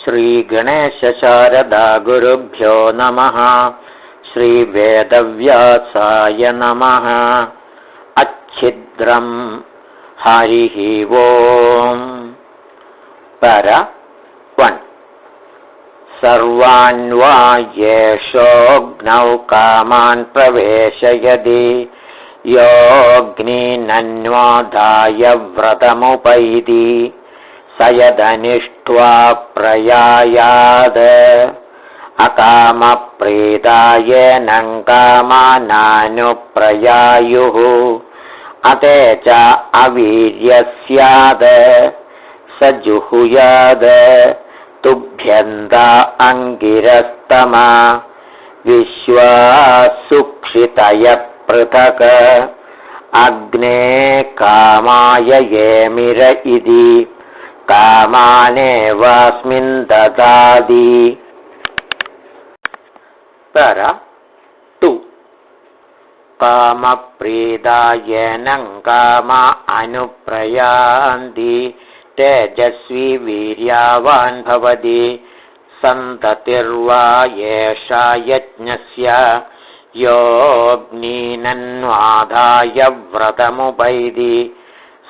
श्रीगणेशशारदा गुरुभ्यो नमः। श्रीवेदव्यासाय नमः। अच्छिद्रं हरिः ओम्। पर 1 सर्वान्वा येषोऽग्नौ कामान् प्रवेशयति योऽग्निनन्वाधाय व्रतमुपैति स यदनिष्ट्वा प्रयायाद अकामप्रीतायेनं कामानानुप्रयायुः अते च अवीर्यस्याद स जुहुयाद तुभ्यन्त अङ्गिरस्तमा विश्वासुक्षितय पृथक् अग्ने कामाय येमिर इति कामानेवास्मिन् ददाति। पर 2 कामप्रीदायेनं कामा अनुप्रयान्ति तेजस्वी वीर्यावान् भवति सन्ततिर्वा येषा यज्ञस्य योऽग्निनन्वाधाय व्रतमुपैति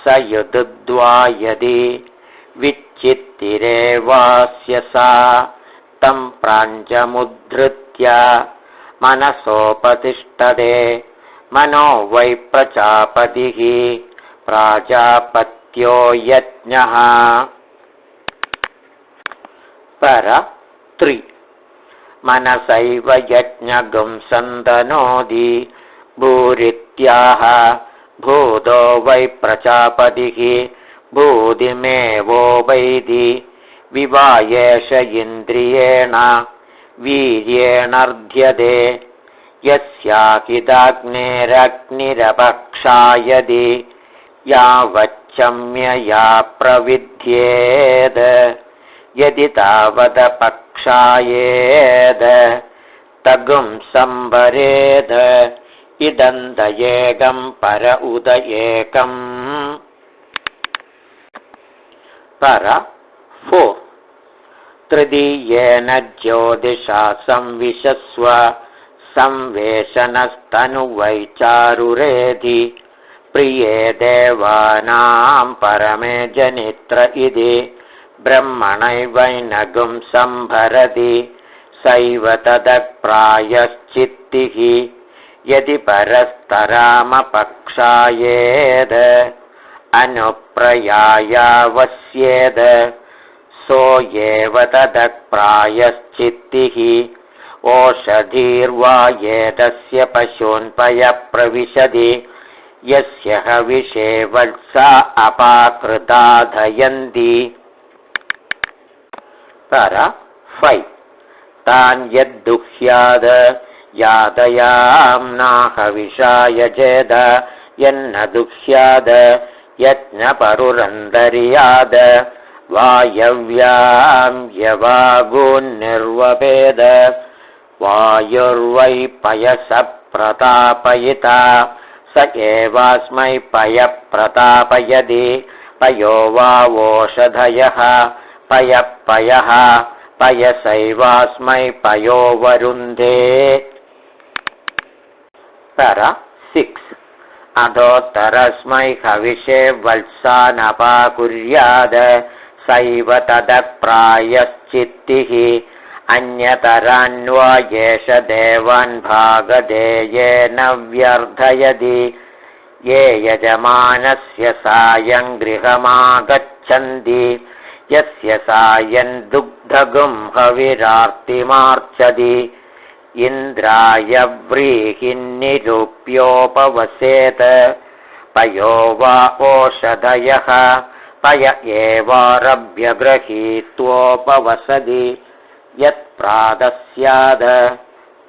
स युद्ध्वायति विच्चित्तिरेवास्य सा तं प्राञ्चमुद्धृत्य मनसोपतिष्ठते मनो वै प्रजापतिः प्राजापत्यो यज्ञः। पर 3 मनसैव यज्ञगं सन्दनोति भूरित्याह भूतो वै प्रजापतिः भूतिमेवोपैति विवायेष इन्द्रियेण वीर्येणर्ध्यते यस्याकिदाग्नेरग्निरपक्षायति यावच्चम्यया प्रविद्येद यदि तावदपक्षायेद तगुं संभरेद इदन्त एकं पर उद एकम्। पर 4 तृतीयेन ज्योतिषा संविशस्व संवेशनस्तनुवैचारुरेधि प्रिये देवानां परमे जनित्र इति ब्रह्मणैवैनगुं संभरति सैव तदप्रायश्चित्तिः यदि परस्तरामपक्षायेद अनुप्रयायावस्येद सो एव तदप्रायश्चित्तिः ओषधीर्वा एतस्य पशून्पय प्रविशति यस्य हविषे वत्सा अपाकृताधयन्ति। पर 5 तान् यद्दुह्याद यातयाम्ना हविषाय चेद यन्न दुह्याद यज्ञपरुरन्तर्याद वायव्यां यवागुन्निर्वपेद वायुर्वै पयसः प्रतापयिता स एवास्मै पय प्रतापयति पयो वा ओषधयः पयः पयसैवास्मै पयो वरुन्धे। पर 6 अधोत्तरस्मै हविषे वत्सानपाकुर्याद सैव तदप्रायश्चित्तिः अन्यतरान्वा येष देवान् भागधेयेन व्यर्थयति ये यजमानस्य सायं गृहमागच्छन्ति यस्य सायं दुग्धगुं हविरार्तिमार्चति इन्द्राय व्रीहिन्निरूप्योपवसेत पयो वा ओषधयः पय एवारभ्यगृहीत्वोपवसति यत्प्रातस्याद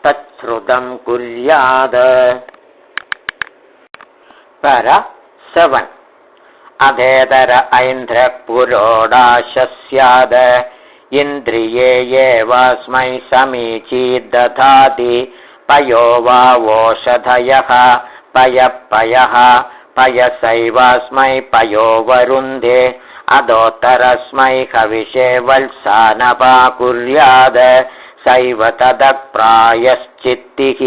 तच्छ्रुतं कुर्याद। पर 7 अधेतर ऐन्द्रः पुरोडाशस्याद इन्द्रिये एवास्मै समीची दधाति पयो वा ओषधयः पयः पयसैवास्मै पयो वरुन्धे अदोत्तरस्मै हविषे वल्सानपाकुर्याद सैव तदप्रायश्चित्तिः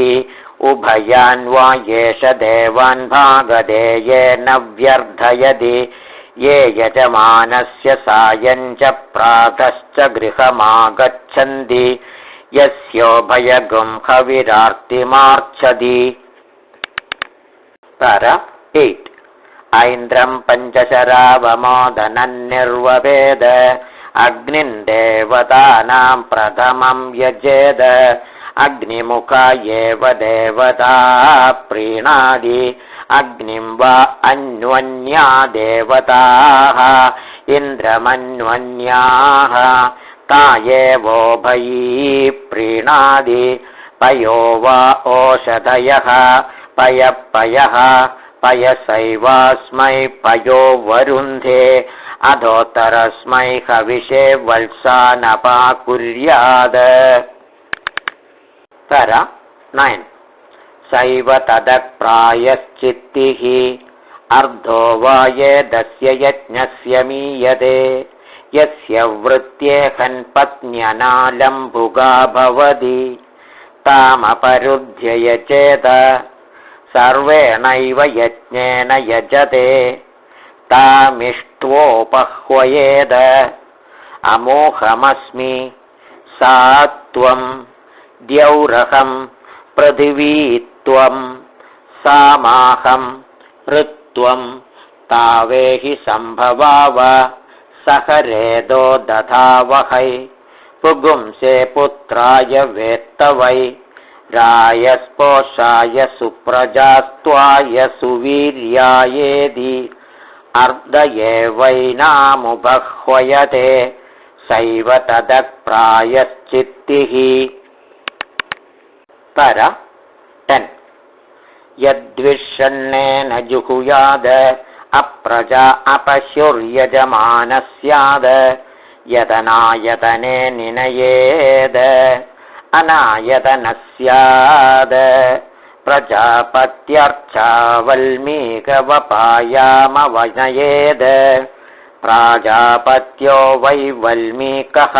उभयान् वा येष देवान् भागधेये न व्यर्थयति ये यजमानस्य सायं च प्रातश्च गृहमागच्छन्ति यस्योभयगुं हविरार्तिमार्च्छति पर 8 ऐन्द्रं पञ्चशरावमोदनन्निर्ववेद अग्निं देवतानां प्रथमं यजेद अग्निमुखा एव देवता प्रीणादि अग्निं वा अन्वन्या देवताः इन्द्रमन्वन्याः ता एवोभयी प्रीणादि पयो वा ओषधयः पयः पयसैवास्मै पयो वरुन्धे अधोत्तरस्मै हविषे वल्सानपाकुर्याद पर 9 सैव तदप्रायश्चित्तिः अर्धो वा येदस्य यज्ञस्य मीयते यस्य वृत्त्येहन्पत्न्यनालम्बुगा भवति तामपरुध्य यजेत सर्वेणैव यज्ञेन यजते तामिष्ट्वोपह्वयेद अमोहमस्मि सा त्वं द्यौरहं पृथिवीत्वं सामाहं ऋत्वं तावेहि सम्भवाव सहरेदो दधावहै पुगुंसे पुत्राय वेत्तवै रायस्पोषाय सुप्रजास्त्वाय सुवीर्यायेदि अर्ध एवैनामुपह्वयते सैव तदप्रायश्चित्तिः पर 10 यद्विषण्णेन जुहुयाद अप्रजा अपश्युर्यजमानस्याद यदनायतने निनयेद अनायतनस्याद प्रजापत्यर्चावल्मीकवपायामवनयेद प्राजापत्यो वै वल्मीकः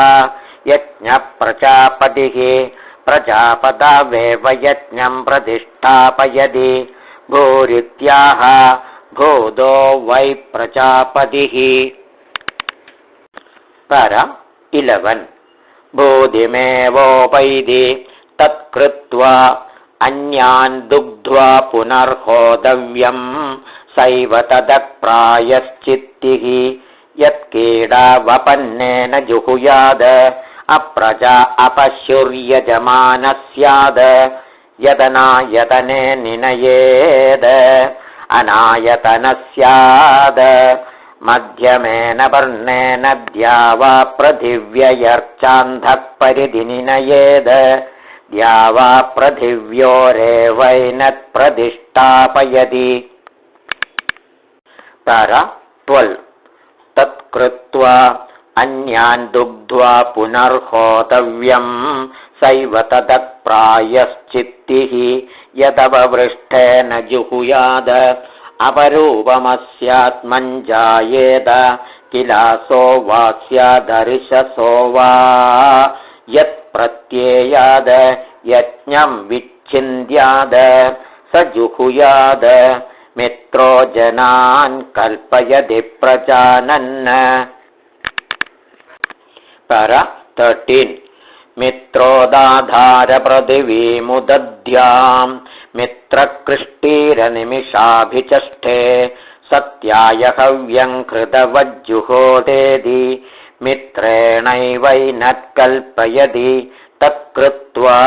यज्ञप्रजापतिः प्रजापदावेव यज्ञं प्रतिष्ठापयति भूरित्याह भूदो वै प्रजापतिः पर 11 भूदिमेवोपैति तत्कृत्वा अन्यान् दुग्ध्वा पुनर्होतव्यं सैव तदप्रायश्चित्तिः यत्कीडावपन्नेन जुहुयाद अप्रजा अपश्युर्यजमानस्याद यदनायतने निनयेद अनायतनस्याद मध्यमेन वर्णेन द्यावा पृथिव्ययर्चान्धः परिधि निनयेद द्यावा पृथिव्योरेवैनत् प्रतिष्ठापयति पर 12 तत्कृत्वा अन्यान् दुग्ध्वा पुनर्होतव्यं सैव तदप्रायश्चित्तिः यदववृष्टेन जुहुयाद अपरूपमस्यात्मञ्जायेद किलासो वा स्यादर्शसो वा यत्प्रत्ययाद यज्ञं विच्छिन्द्याद स जुहुयाद मित्रो जनान् कल्पयति प्रजानन् पर 13 मित्रोदाधार पृथिवीमुदध्यां मित्रकृष्टीरनिमिषाभिचष्टे सत्याय हव्यं कृतवज्जुहोतेति मित्रेणैवैनत्कल्पयति तत्कृत्वा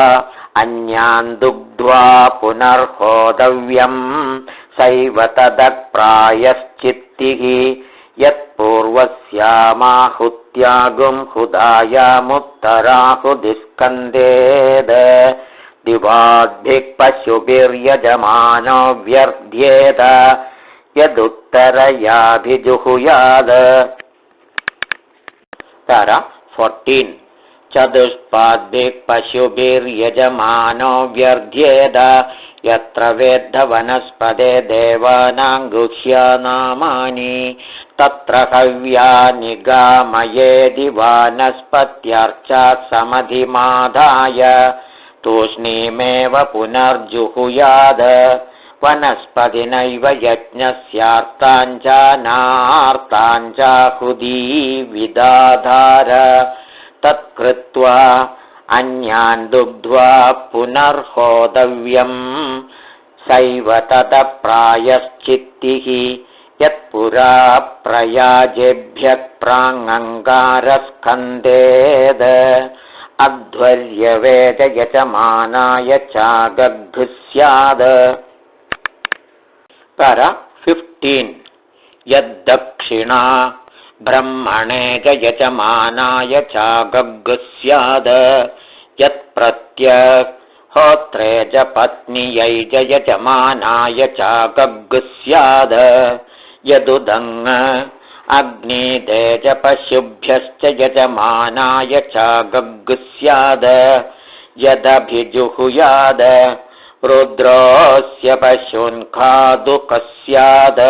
अन्यान् दुग्ध्वा पुनर्होतव्यं सैव तदप्रायश्चित्तिः यत्पूर्वस्यामाहुत्यागुं हुदायामुत्तराहुदिस्कन्देद दिवाद्भिः पशुभिर्यजमानो व्यर्थ्येत यदुत्तरयाभिजुहुयाद पर 14 चतुष्पाद्भिः पशुभिर्यजमानो व्यर्थ्येत यत्र वेद्ध वनस्पते देवानां गुह्यानामानि तत्र हव्यानि गामयेदि वानस्पत्यर्चा समधिमादाय तूष्णीमेव पुनर्जुहुयाद वनस्पतिनैव यज्ञस्यार्ताञ्चानार्ताञ्चाहुदी विदाधार तत्कृत्वा अन्यान् दुग्ध्वा पुनर्होतव्यम् सैव ततः प्रायश्चित्तिः यत्पुरा प्रयाजेभ्यः प्राङङ्गारस्कन्धेद अध्वर्यवेद यजमानाय चागग्घु स्यात्। पर 15 यद्दक्षिणा ब्रह्मणे च यजमानाय चागग्घु स्यात् यत्प्रत्यहोत्रे च पत्न्यै च यजमानाय चागग्घु स्यात् यदुदङ् अग्निदे च पशुभ्यश्च यजमानाय चागग्घु स्यात् यदभिजुहुयाद रुद्रोऽस्य पशून् खादुकः स्यात्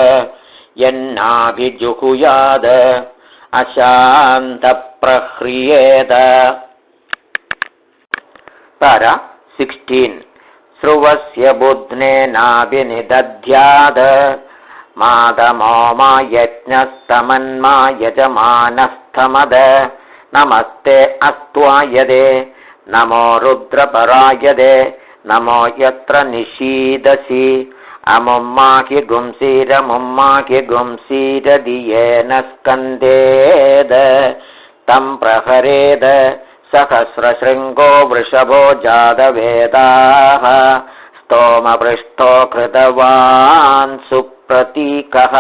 यन्नाभिजुहुयाद अशान्तप्रह्रियेत। पर 16 स्रुवस्य बुध्नेनाभिनिदध्याद मादमो मा यज्ञस्तमन्मा यजमानस्तमद नमस्ते अस्त्वायदे नमो रुद्रपरायदे नमो यत्र निशीदसि अमुम्माहि गुंसीरमुम्माहि गुंसीरदियेन स्कन्देद तं प्रहरेद सहस्रशृङ्गो वृषभो जातवेदाः स्तोमपृष्ठो कृतवान् सुप्रतीकः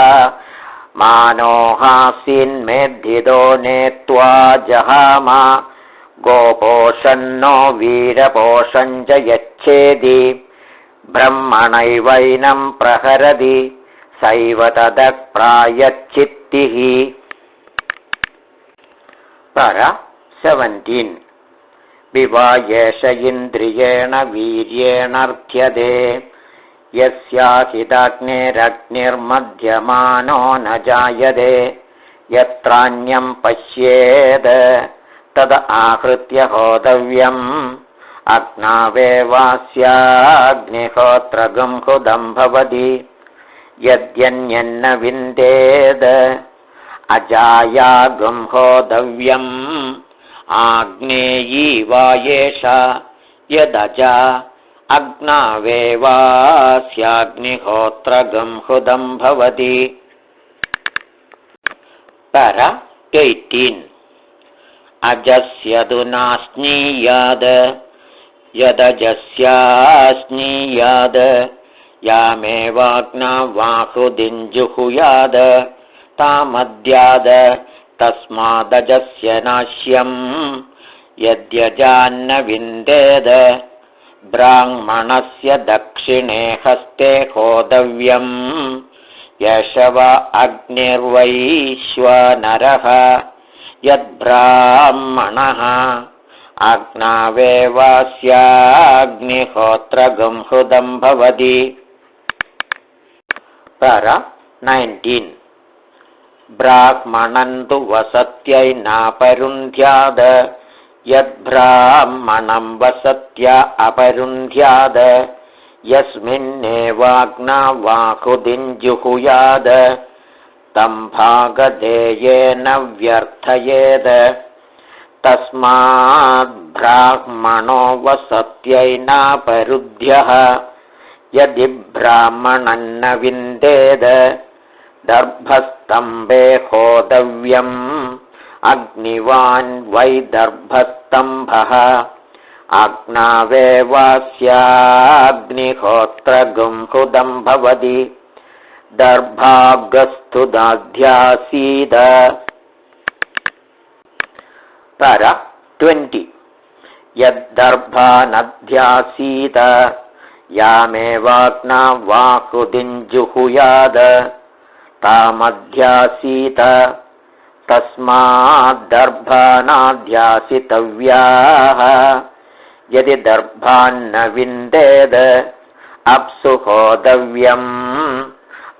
मानोहासीन्मेद्धितो नेत्वा जहामा गोपोषन्नो वीरपोषं च यच्छेदि ब्रह्मणैवैनं प्रहरति सैव ततः प्रायश्चित्तिः। पर 17 विवायेष इन्द्रियेण वीर्येणर्थ्यते यस्याहिताग्निरग्निर्मध्यमानो न जायते यत्रान्यं पश्येद तद आहृत्य होतव्यम् अग्नावेवास्याग्निहोत्रगं हुदं भवति यद्यन्यन्न विन्देद अजायागं होतव्यम् आग्नेयी वा एषा यदजा अग्नावेवास्याग्निहोत्रगं हुदं भवति। पर 18 अजस्यदुना स्नीयाद यदजस्यास्नीयाद यामेवाग्नावाहुदिं जुहुयाद तामद्याद तस्मादजस्य नाश्यम् यद्यजान्न विन्देद ब्राह्मणस्य दक्षिणे हस्ते होतव्यम् यशव अग्निर्वैश्वानरः यद्ब्राह्मणः अग्नावेवास्याग्निहोत्रगं हुदं भवति। पर 19 ब्राह्मणं तु वसत्यै नापरुन्ध्याद यद्ब्राह्मणं वसत्या अपरुन्ध्याद यस्मिन्नेवाग्नावाहुदिं जुहुयाद तं भागधेयेन व्यर्थयेद तस्माद् ब्राह्मणो वसत्यै नापरुध्यः यदि ब्राह्मणं न विन्देद दर्भस्तम्भे होतव्यम् अग्निवान् वै दर्भस्तम्भः अग्नावेवास्याग्निहोत्रगं हुदं भवति दर्भागस्तु दाध्यासीद। पर 20 यद्दर्भानध्यासीद यामेवाग्नावाहुदिं जुहुयाद तामध्यासीत तस्माद्दर्भानाध्यासितव्याः यदि दर्भान्न विन्देद अप्सु होतव्यम्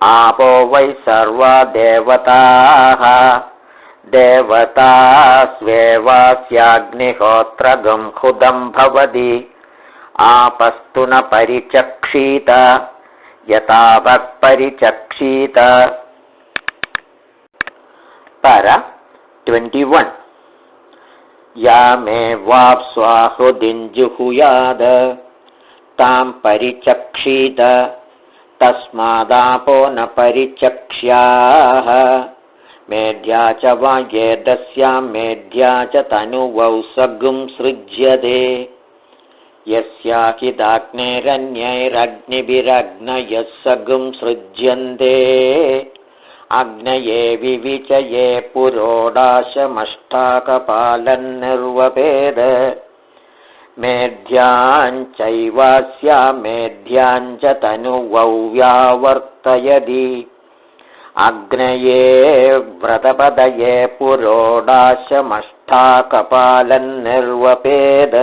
आपो वै सर्वा देवताः देवतास्वेवास्याग्निहोत्रगं हुदं भवति आपस्तु न परिचक्षीत यतावत् परिचक्षीत पर 21 यामेवाप्स्वाहुतिं जुहुयाद तां परिचक्षीत तस्मादापो न परिचक्ष्याः मेध्या च वा येदस्यां मेध्या च तनुवौ सगुं सृज्यते यस्याकिदाग्नेरन्यैरग्निभिरग्नयः सगुं सृज्यन्ते अग्नये विविचये पुरोडाशमष्टाकपालन्निर्वपेद मेध्याञ्चैवास्या मेध्याञ्च तनुवौ व्यावर्तयति अग्नये व्रतपदये पुरोडाशमष्टाकपालन्निर्वपेद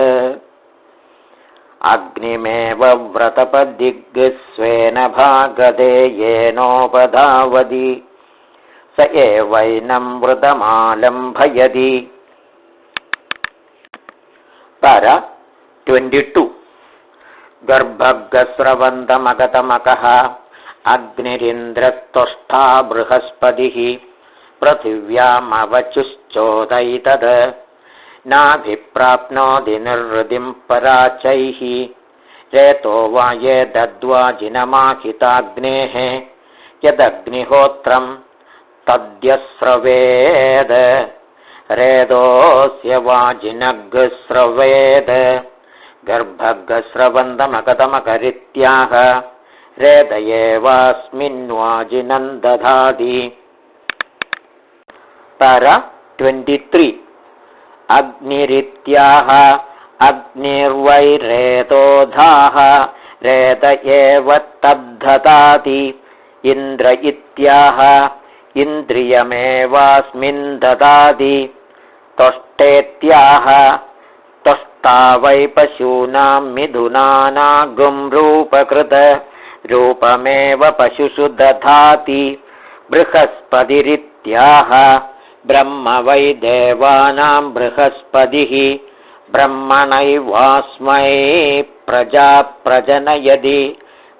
अग्निमेव व्रतपदिग्स्वेन भागदे येनोपधावति स एवैनं व्रतमालम्भयति पर 22 गर्भगस्रवन्तमगतमकः अग्निरिन्द्रस्तुष्टा बृहस्पतिः पृथिव्यामवचुश्चोदयितद नाभिप्राप्नोति निर्हृतिं पराचैः रेतो वा ये दद्वाजिनमाहिताग्नेः यदग्निहोत्रं तद्यस्रवेद रेदोऽस्य वाजिनग्स्रवेद गर्भगस्रवन्तमगतमकरित्याह रेद एवास्मिन्वाजिनं दधाति पर 23 अग्निरित्याह अग्निर्वैरेतोधाः रेत एव तद्धताति इन्द्र इत्याह इन्द्रियमेवास्मिन् ददाति त्वष्टेत्याह त्वष्टा वै पशूनां मिथुनानागुं रूपकृत रूपमेव पशुषु दधाति बृहस्पतिरित्याह ब्रह्म वै देवानां बृहस्पतिः ब्रह्मणैवास्मै प्रजा प्रजनयति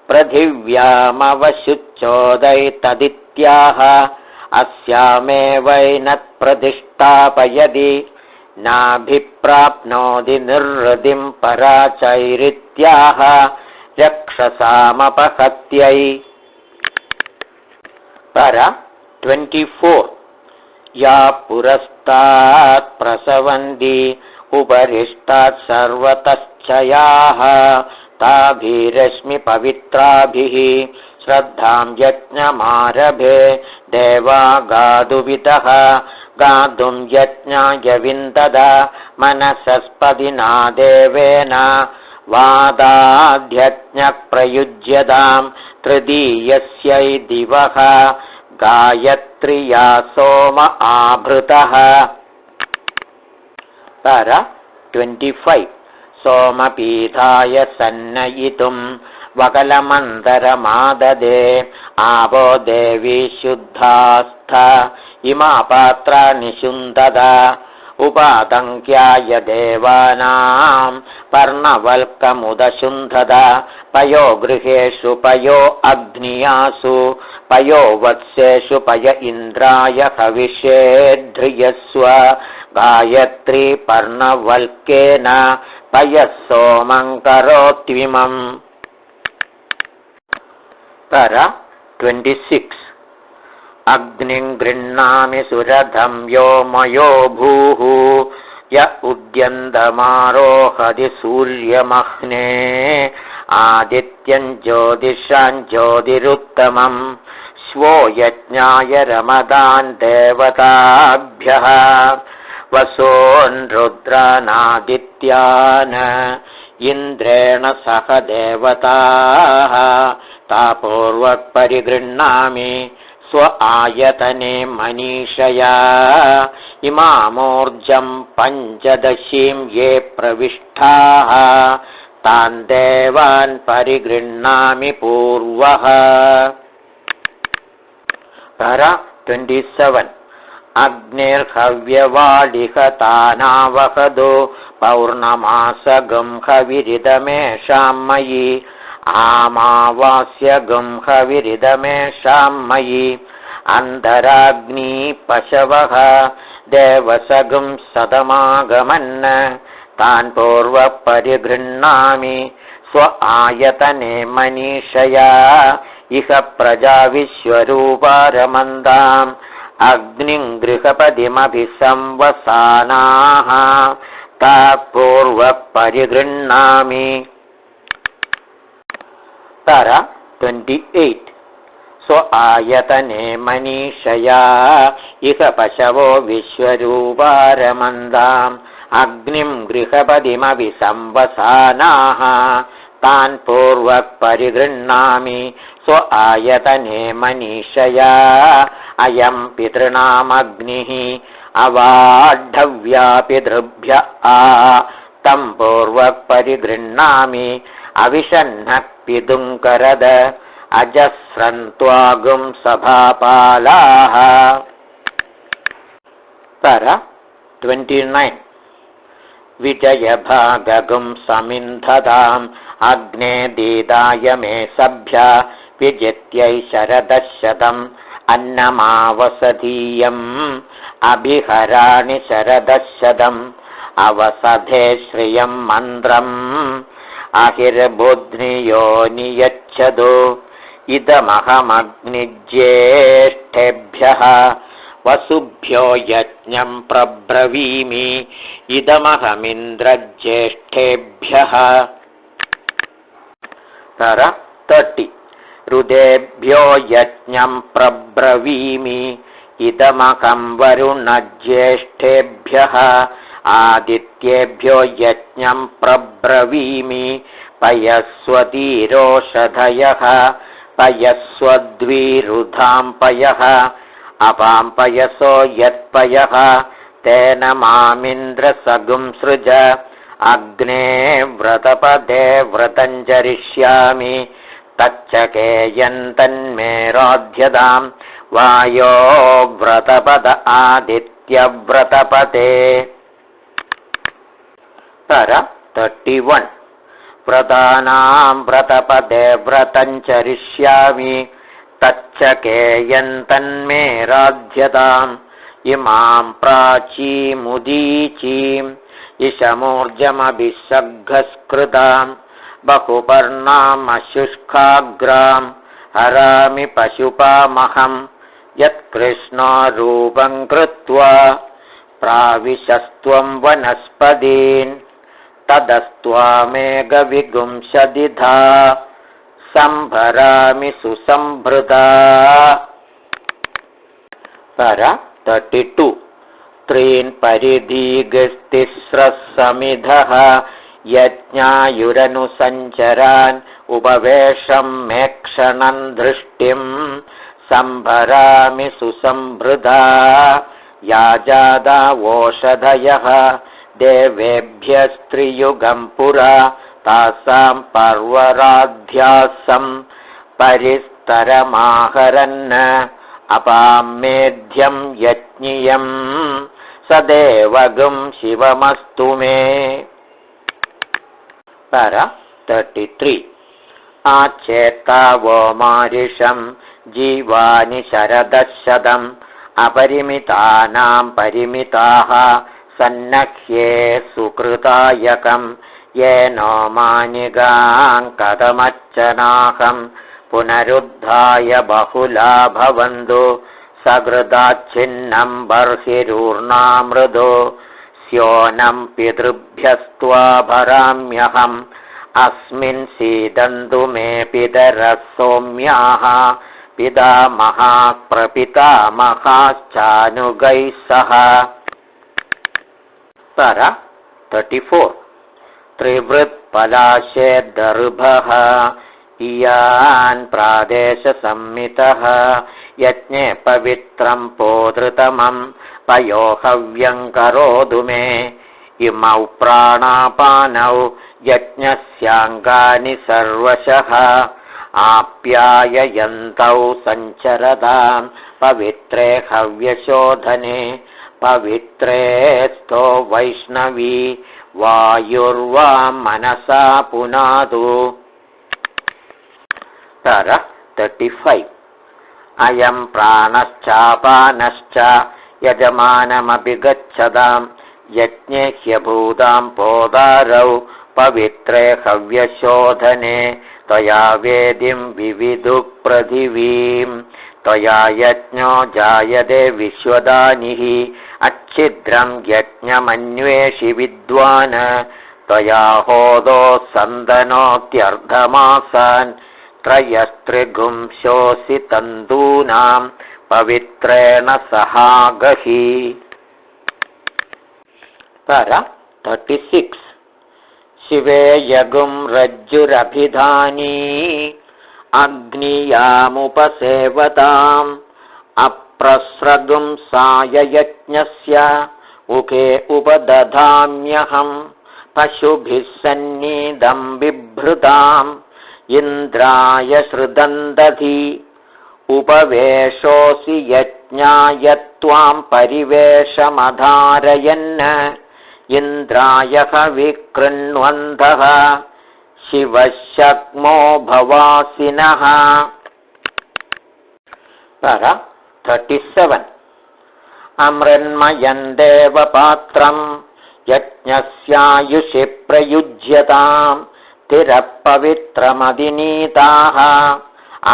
पृथिव्यामवशुच्चोदयितदित्याह अस्यामेवैनत्प्रतिष्ठापयति नाभिप्राप्नोति निर्हृतिं पराचैरित्याह रक्षसामपहत्यै पर 24 या पुरस्तात् प्रसवन्ति उपरिष्टात् सर्वतश्चयाः ताभिरश्मिपवित्राभिः श्रद्धां यज्ञमारभे देवा गातुविदः गातुं यज्ञाय विन्दद मनसस्पतिना देवेन वादाध्यज्ञप्रयुज्यतां तृतीयस्यै दिवः गायत्र्या सोम आभृतः पर 25 सोमपीठाय सन्नयितुं वकलमन्तरमाददे आवो देवी शुद्धास्थ इमा पात्राणि शुन्दद उपादङ्क्याय देवानां पर्णवल्कमुदशुन्धद पयो गृहेषु पयो अग्नियासु पयो वत्सेषु पय इन्द्राय हविष्येध्रियस्व गायत्री पर्णवल्केन पयः सोमं करोत्विमम् पर 26 अग्निं गृह्णामि सुरधं यो मयो भूः य उद्यन्तमारोहति सूर्यमह्ने आदित्यं ज्योतिषां ज्योतिरुत्तमं श्वो यज्ञाय रमदान् देवताभ्यः वसोन्रुद्रानादित्यान् इन्द्रेण सह देवताः तापूर्वक् परिगृह्णामि स्व आयतने मनीषया इमामूर्जं पञ्चदशीं ये प्रविष्टाः तान् देवान् परिगृह्णामि पूर्वः para 27 अग्निर्हव्यवाडिहतानावहदो पौर्णमासगं हविरिदमेषां मयि आमावास्यगं हविरिदमेषां मयि अन्धराग्नी पशवः देवसगं सदमागमन् तान् पूर्वः परिगृह्णामि स्व आयतने मनीषया इह प्रजा विश्वरूपारमन्दाम् अग्निं गृहपतिमभिसंवसानाः ताः पूर्वः परिगृह्णामि तर 28 स्व आयतने मनीषया इह पशवो विश्वरूपारमन्दाम् अग्निं गृहपतिमभिसंवसानाः तान् पूर्वः परिगृह्णामि स्व आयतने मनीषया अयं पितॄणामग्निः अवाढव्या पितृभ्य तं पूर्वः परिगृह्णामि अविशन्नः पितुङ्करद अजस्रन्त्वागुं सभापालाः तर 29 विजयभागगुं समिन्धताम् अग्ने दीदाय मे सभ्या विजित्यै शरदशतम् अन्नमावसधीयम् अभिहराणि शरदशतम् अवसधे श्रियं मन्त्रम् अहिर्बुध्नियो नियच्छतु इदमहमग्निज्येष्ठेभ्यः वसुभ्यो यज्ञं प्रब्रवीमि इदमहमिन्द्रज्येष्ठेभ्यः तर 30 रुदेभ्यो यज्ञं प्रब्रवीमि इदमहं वरुणज्येष्ठेभ्यः आदित्येभ्यो यज्ञं प्रब्रवीमि पयस्वतीरोषधयः पयस्वद्विरुधां पयः अपां पयसो यत्पयः तेन मामिन्द्रसगुं सृज अग्ने व्रतपदे व्रतं चरिष्यामि तच्चकेयन्तन्मे रोध्यतां वायो व्रतपद आदित्यव्रतपदे तर 31 व्रतानां व्रतपदे व्रतं चरिष्यामि तच्चकेयन्तन्मे राध्यताम् इमां प्राचीमुदीचीम् इशमूर्जमभिषग्घस्कृताम् बहुपर्णामशुष्काग्राम् हरामि पशुपामहम् यत्कृष्णो रूपं कृत्वा प्राविशस्त्वं वनस्पतीन् तदस्त्वामेकविगुंशतिधा संभरामि सुसंभृता तर 32 त्रीन् परिदीगस्तिस्रः समिधः यज्ञायुरनुसञ्चरान् उपवेशं मेक्षणं दृष्टिं संभरामि सुसंभृता याजादा ओषधयः देवेभ्यस्त्रियुगं पुरा तासां पर्वराध्यासं परिस्तरमाहरन् अपां मेध्यं यज्ञियं सदेवगुं शिवमस्तु मे पर 33 आचेत्तावो मारिषं जीवानि शरदशतम् अपरिमितानां परिमिताः सन्नह्ये सुकृतायकम् येनो मानिगां कथमच्चनाहं पुनरुद्धाय बहुला भवन्तु सकृदाच्छिन्नं बर्हिरूर्णामृदो स्योनं पितृभ्यस्त्वा भराम्यहम् अस्मिन् सीदन्तु मे पितरः सौम्याः पितामहाः प्रपितामहाश्चानुगैः सह तर 34 त्रिवृत्पलाशेर्दर्भः इयान् प्रादेशसंमितः यज्ञे पवित्रं पोधृतमं पयोहव्यं करोतु मे इमौ प्राणापानौ यज्ञस्याङ्गानि सर्वशः आप्याययन्तौ सञ्चरतां पवित्रे हव्यशोधने पवित्रे स्थो वैष्णवी वायुर्वा मनसा पुनातु। 35 अयं प्राणश्चापानश्च यजमानमपि गच्छतां यज्ञे ह्यभूतां पोदारौ पवित्रे हव्यशोधने त्वया वेदिं विविदुः पृथिवीं त्वया यज्ञो जायते विश्वदानिः अच्छिद्रं यज्ञमन्वेषि विद्वान् त्वया होदो सन्दनोत्यर्धमासान् त्रयस्त्रिगुंशोऽसि तन्तूनां पवित्रेण सहागहि। 36 शिवे यगुं रज्जुरभिधानी अग्नियामुपसेवताम् अप्रस्रगुं साययज्ञस्य उके उपदधाम्यहं पशुभिः सन्नीदं बिभृताम् इन्द्राय श्रुदन्दधि उपवेशोऽसि यज्ञाय त्वां परिवेशमधारयन् इन्द्राय हविकृण्वन्तः शिवशक्मो भवासिनः। 37 अमृन्मयं देवपात्रं यज्ञस्यायुषि प्रयुज्यताम् तिरपवित्रमदिनीताः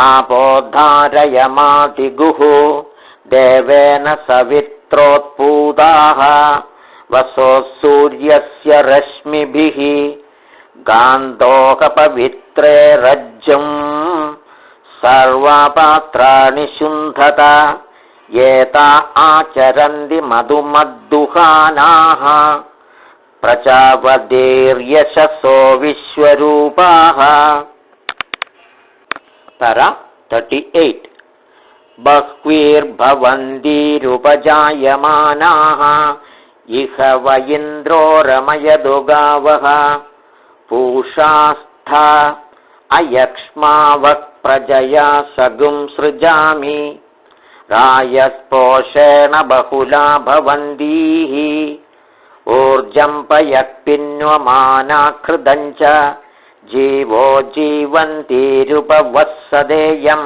आपोद्धारयमादिगुः देवेन सवित्रोत्पूताः वसो सूर्यस्य रश्मिभिः गान्धोकपवित्रे रज्जुं सर्वपात्राणि शुन्धत एता आचरन्ति मधुमद्दुहानाः प्रजापतिर्यशसो विश्वरूपाः। 38 बह्वीर्भवन्तीरुपजायमानाः इह व इन्द्रो रमयदु गावः पूषास्था अयक्ष्मावः प्रजया सगुं सृजामि रायस्पोषेण बहुला भवन्तीः ऊर्जं पयक्पिन्वमाना कृदञ्च जीवो जीवन्तीरुपवत्सदेयं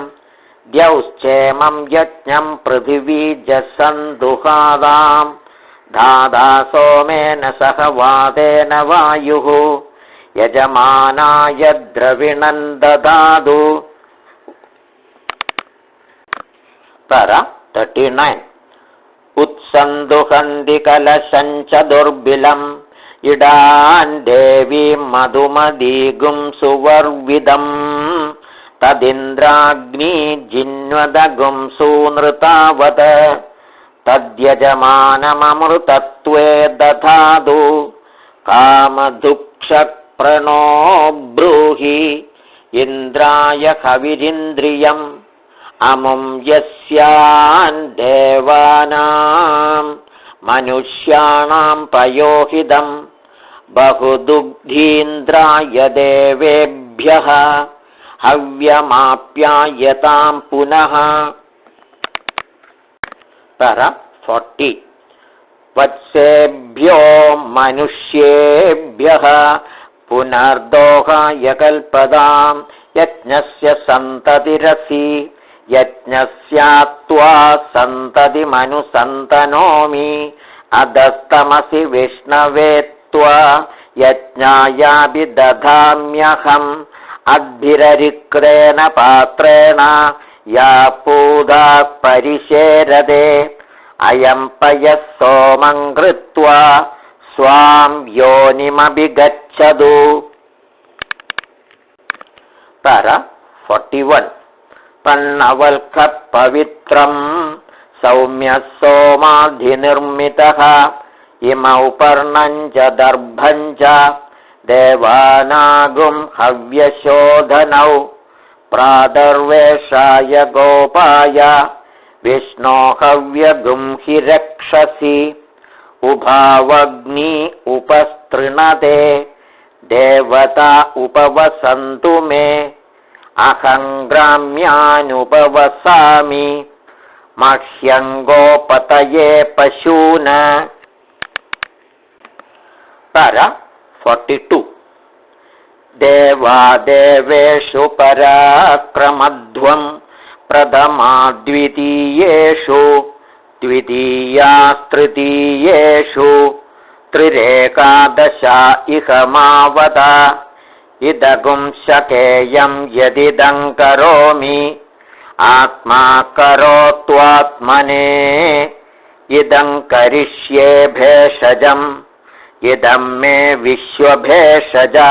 द्यौश्चेमं यज्ञं पृथिवीजसन्दुहादां धादा सोमेन सह वादेन वायुः यजमानाय द्रविणं ददातु। 39 उत्सन्दुहन्ति कलशञ्च दुर्बिलम् इडान् देवीं मधुमदीगुं सुवर्विदम् तदिन्द्राग्निजिन्वदगुं सूनृतावत् तद्यजमानममृतत्वे दधातु कामधुक्षप्रणो ब्रूहि इन्द्राय हविरिन्द्रियम् अमुं यस्यान् देवानां मनुष्याणां पयोहिदं बहुदुग्धीन्द्राय देवेभ्यः हव्यमाप्यायतां पुनः। 40 वत्सेभ्यो मनुष्येभ्यः पुनर्दोहाय कल्पतां यज्ञस्य सन्ततिरसि यज्ञस्यात्वा सन्ततिमनुसन्तनोमि अधस्तमसि विष्णवे त्वा यज्ञायाभिदधाम्यहम् अद्भिररिक्रेण पात्रेण या पूजा परिशेरदे अयं पयः सोमं कृत्वा स्वां योनिमभिगच्छतु। 41 पन्नवल्कपवित्रं सौम्यः सोमाधिनिर्मितः इमौ पर्णं च दर्भं च देवानागुं हव्यशोधनौ प्रादर्वेषाय गोपाय विष्णो हव्यगुं हि रक्षसि उभावग्नि उपस्तृणते देवता उपवसन्तु मे अहं ग्राम्यानुपवसामि मह्यं गोपतये पशून् para 42 देवादेवेषु पराक्रमध्वं प्रथमाद्वितीयेषु द्वितीयास्तृतीयेषु त्रिरेकादशा इह मावद इदगुं शकेयं यदिदं करोमि आत्मा करोत्वात्मने इदं करिष्ये भेषजम् इदं मे विश्वभेषजा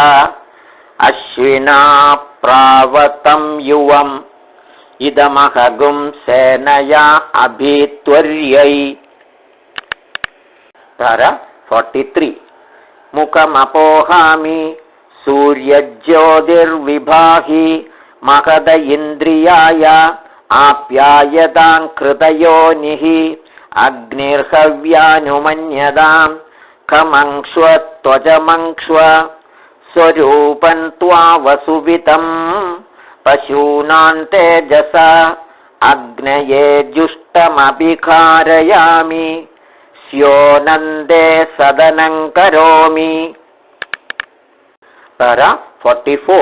अश्विना प्रावतं युवम् इदमहगुं सेनया अभित्वर्यै तारा 43 मुखमपोहामि सूर्यज्योतिर्विभाहि महद इन्द्रियाय आप्यायतां कृतयोनिः अग्निर्हव्यानुमन्यताम् खमङ्क्ष्व त्वजमङ्क्ष्व स्वरूपं त्वा वसुवितं पशूनां तेजसा अग्नये जुष्टमभिकारयामि स्योनन्दे सदनं करोमि तारा 44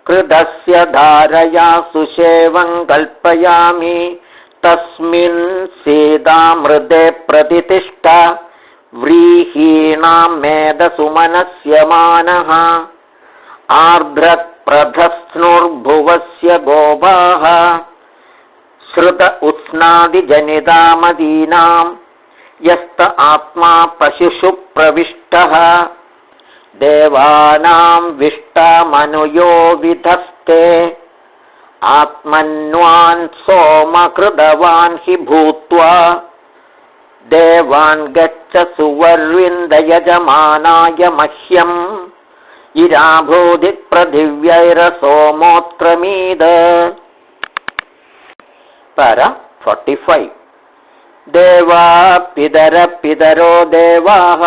कृतस्य धारया सुषेवं कल्पयामि तस्मिन् सीतामृते प्रतिष्ठ व्रीहीणां मेधसुमनस्य मानः आर्द्रप्रधस्नुर्भुवस्य गोपाः श्रुत उष्णादिजनितामदीनां यस्त आत्मा पशुषु प्रविष्टः देवानां विष्टामनुयो विधस्ते आत्मन्वान् सोमकृतवान् हि भूत्वा देवान् गच्छ सुवर्विन्दयजमानाय मह्यम् इराभूति पृथिव्यैरसोमोत्क्रमीद para 45 देवा पितरो देवाः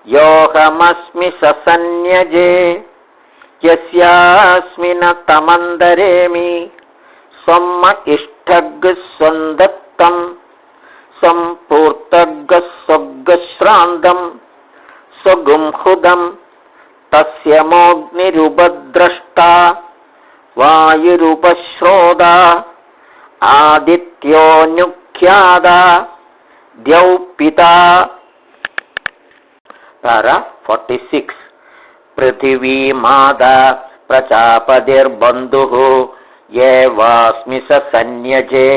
योऽहमस्मि ससन्यजे यस्यास्मिन् तमन्दरेमि स्वम इष्ठग् स्वन्दत्तं सम्पूर्तग् स्वग्श्रान्तं स्वगुंहुदं तस्य मोऽग्निरुपद्रष्टा वायुरुपश्रोता आदित्योऽनुख्याता द्यौपिता तारा 46 पृथिवी माता प्रजापतिर्बन्धुः येवास्मि ससन्यजे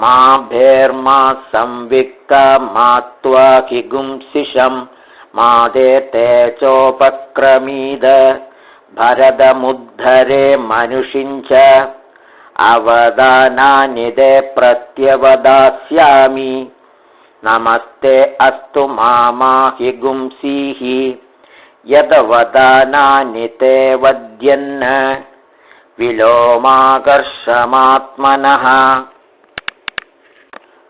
मा भेर्मा संविक्ता मात्वा किगुंसिषं मादे तेजोपक्रमीद भरदमुद्धरे मनुषिञ्च अवदानानि ते प्रत्यवदास्यामि नमस्ते अस्तु मामाहि गुंसीः यदवदानानि ते वद्यन् विलोमाकर्षमात्मनः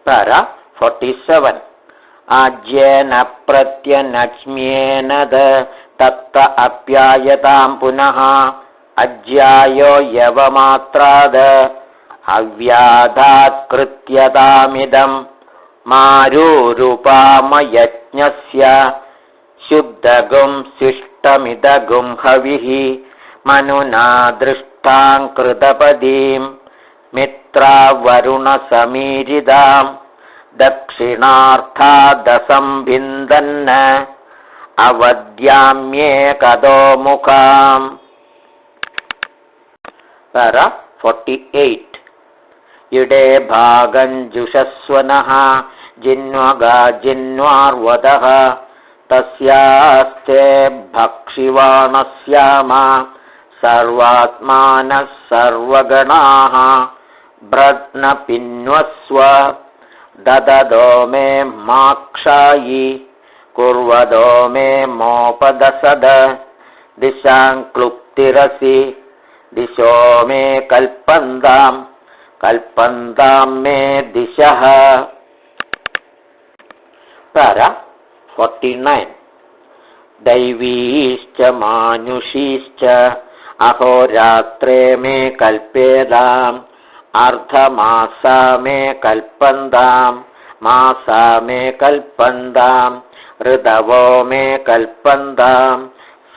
तारा 47 आज्येन प्रत्यनक्ष्म्येन तत्त अप्यायतां पुनः अज्यायो यवमात्राद अव्याधात् कृत्यतामिदं मारूरुपामयज्ञस्य शुद्धगुं शिष्टमिदगुं हविः मनुना दृष्टां कृतपदीं मित्रावरुणसमीरिदां दक्षिणार्थादसंभिन्दन् अवद्याम्येकदोमुखाम् तारा 48 इडे भागञ्जुषस्वनः जिन्वगा जिन्वार्वदः तस्यास्ते भक्षिवाणस्याम सर्वात्मानः सर्वगणाः भ्रत्नपिन्वस्व दददो मे माक्षायि कुर्वदो मे मोपदसद दिशां क्लुप्तिरसि दिशो मे कल्पन्तां मे दिशः तारा 49 दैवीश्च मानुषीश्च अहोरात्रे मे कल्पेदाम् अर्धमासा मे कल्पन्ताम् मासा मे कल्पन्ताम् ऋतवो मे कल्पन्ताम्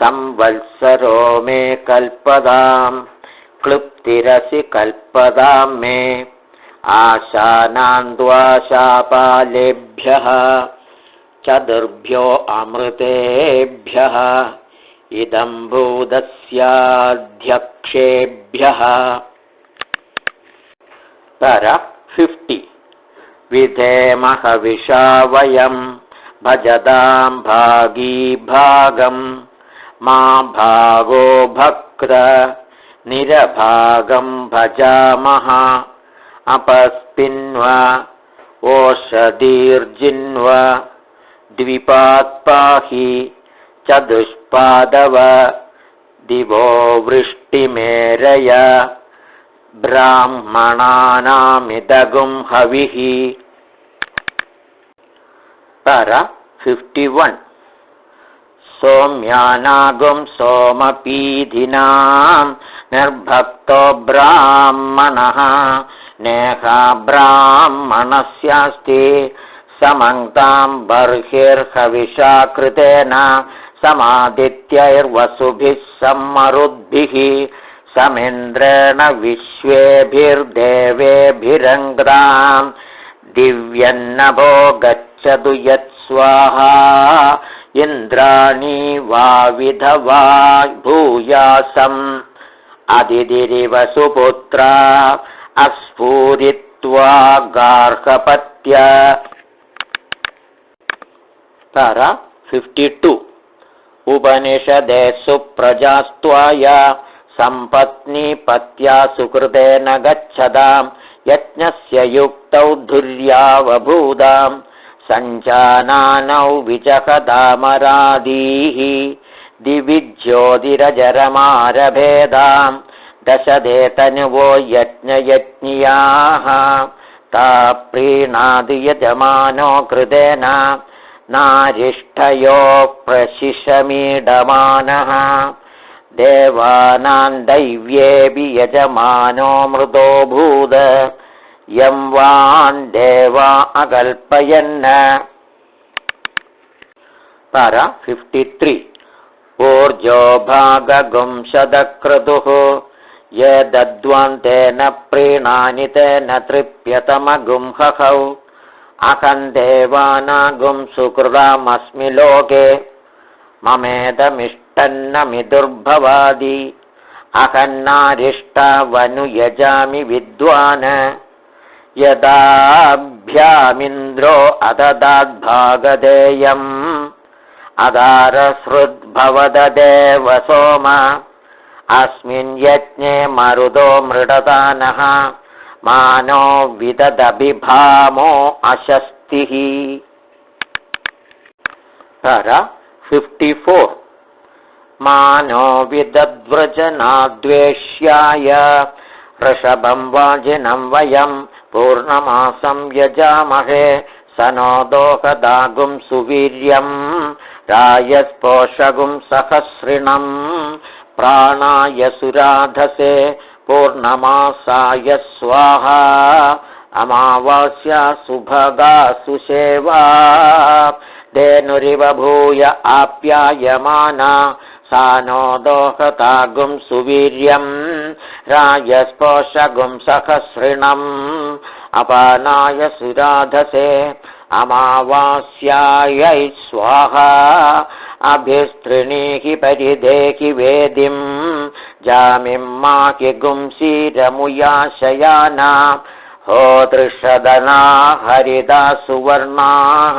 संवत्सरो मे कल्पताम् क्लृप्तिरसि कल्पताम् मे आशानान्द्वाशापालेभ्यः चतुर्भ्यो अमृतेभ्यः इदं भूतस्याध्यक्षेभ्यः। तर 50 विधेमः हविषा वयं भजतां भागीभागं मा भागो भक्त निरभागं भजामः अपस्पिन्व ओषधीर्जिन्व द्विपात्पाहि चतुष्पादव दिवो वृष्टिमेरय ब्राह्मणानामिदगुं हविः। तर 51 सोम्यानागुं सोमपीधिनां निर्भक्तो ब्राह्मणः नेहा ब्राह्मणस्यास्ति समङ्क्तां बर्हिर्हविषा कृतेन समादित्यैर्वसुभिः सम्मरुद्भिः समिन्द्रेण विश्वेभिर्देवेभिरङ्ग्रां दिव्यन्नभो गच्छतु यत्स्वाहा इन्द्राणी वाविधवा भूयासम् अदितिरिव सुपुत्रा अस्फूरित्वा गार्हपत्य। तर 52 उपनिषदे सुप्रजास्त्वाय सम्पत्नीपत्या सुकृतेन गच्छतां यज्ञस्य युक्तौ धुर्यावभूतां सञ्जानानौ विजहदामरादीः दिवि ज्योतिरजरमारभेदां दशदेतनुवो यज्ञयज्ञियाः ता प्रीणादि यजमानो कृतेन नारिष्ठयो प्रशिशमीडमानः देवानां दैव्येऽपि यजमानो मृतो भूद यं वान् देवा अकल्पयन्। तर 53 ऊर्जो भागगुंशदक्रतुः ये दद्वान्तेन प्रीणानि तेन तृप्यतमगुंहहौ अहं देवानागुं सुकृतामस्मि लोके ममेदमिष्टन्नमिदुर्भवादि अहं नारिष्टावनुयजामि विद्वान् यदाभ्यामिन्द्रो अददाद्भागधेयम् अदारसृद्भवददेव सोम अस्मिन् यज्ञे मरुदो मृडतानः मानो विददभिभामो अशस्तिः। तर 54 मानो विदद्व्रजनाद्वेष्याय ऋषभं वाजिनं वयं पूर्णमासं यजामहे सनो दोहदागुं सुवीर्यं रायस्पोषगुं सहस्रिणं प्राणाय सुराधसे पूर्णमासाय स्वाहा अमावास्या सुभगा सुसेवा धेनुरिव भूय आप्यायमाना सानो दोहतागुं सुवीर्यं रायस्पोषगुं सहस्रिणम् अपानाय सुराधसे अमावास्यायै स्वाहा अभिस्त्रिणीहि परिदेहि वेदिं जामिं माहि गुंसीरमुयाशयाना होदृषदना हरिदा सुवर्णाः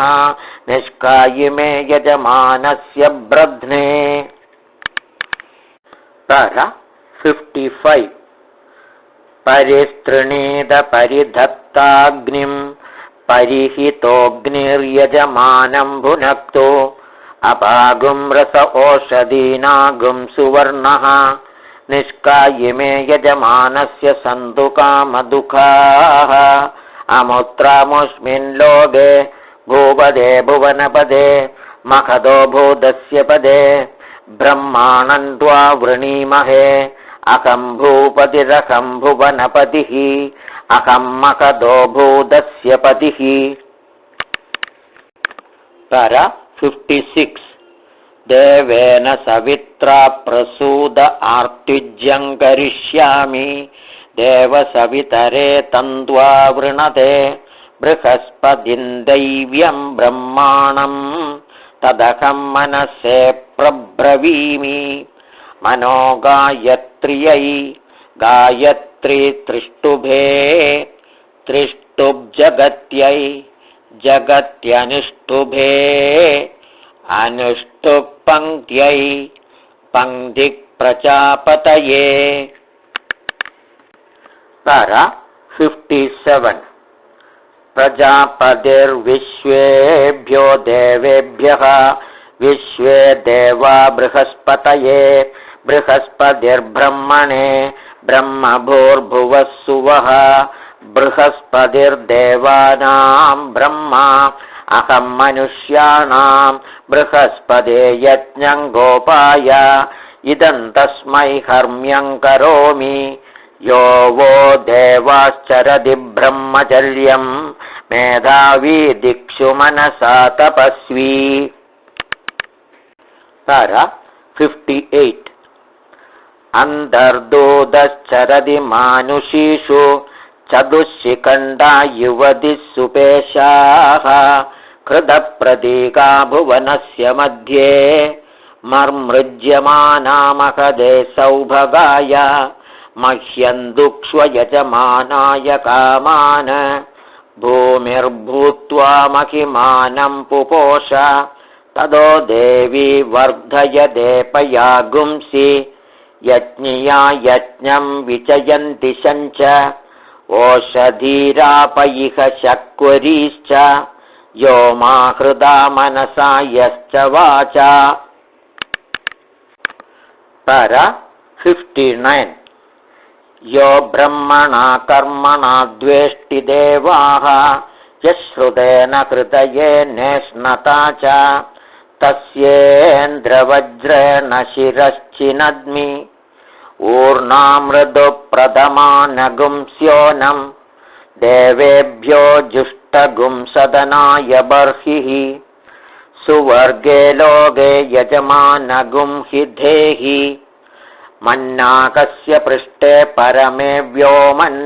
निष्कायिमे यजमानस्य ब्रध्ने। तर 55 परिस्तृणीद परिधत्ताग्निं परिहितोऽग्निर्यजमानं भुनक्तु अपागुं रस ओषधीनागुं सुवर्णः निष्कायिमे यजमानस्य सन्तु कामदुःखाः अमुत्रामुस्मिन् लोके भूपदे भुवनपदे महदो भूतस्य पदे ब्रह्माणं त्वा वृणीमहे अहं भूपतिरहं भुवनपतिः अहं मखदो भूतस्य पतिः। पर 56 देवेन सवित्रा प्रसूद आर्तिज्यं करिष्यामि देवसवितरे तन्त्वा वृणते बृहस्पतिं दैव्यं ब्रह्माणं तदहं मनसे प्रब्रवीमि। मनो गायत्र्यै गायत्री त्रिष्टुभे त्रिष्टुब्जगत्यै जगत्यनुष्टुभे अनुष्टुप्पङ्क्त्यै पङ्क्तिप्रजापतये। पर 57 प्रजापतिर्विश्वेभ्यो देवेभ्यः विश्वे देवा बृहस्पतये बृहस्पतिर्ब्रह्मणे ब्रह्मभूर्भुवः सुवः बृहस्पतिर्देवानां ब्रह्मा अहं मनुष्याणां बृहस्पते यज्ञं गोपाय इदं तस्मै हर्म्यं करोमि। यो वो देवाश्चरति ब्रह्मचर्यं मेधावी दिक्षु मनसा तपस्वी। पर 58 अन्तर्दूतश्चरति मानुषीषु चतुष्शिखण्डा युवतिः सुपेशाः कृतप्रतीका भुवनस्य मध्ये मर्मृज्यमाना महदे सौभगाय मह्यं दुक्ष्व यजमानाय कामान भूमिर्भूत्वा महिमानं पुपोष तदो देवी वर्धयते पयागुंसि यज्ञिया यज्ञं विचयन्ति शञ्च ओषधीरापयिह शक्वरीश्च यो मा हृदा मनसा यश्च वाचा। पर 59 यो ब्रह्मणा कर्मणा द्वेष्टि देवाः यश्रुतेन कृतयेनेष्णता च तस्येन्द्रवज्रेण शिरश्चिनद्मि ऊर्णामृदुप्रथमानगुंस्योनं देवेभ्यो जुष्टगुंसदनाय बर्हिः सुवर्गे लोके यजमानगुं हि धेहि मन्नाकस्य पृष्ठे परमे व्योमन्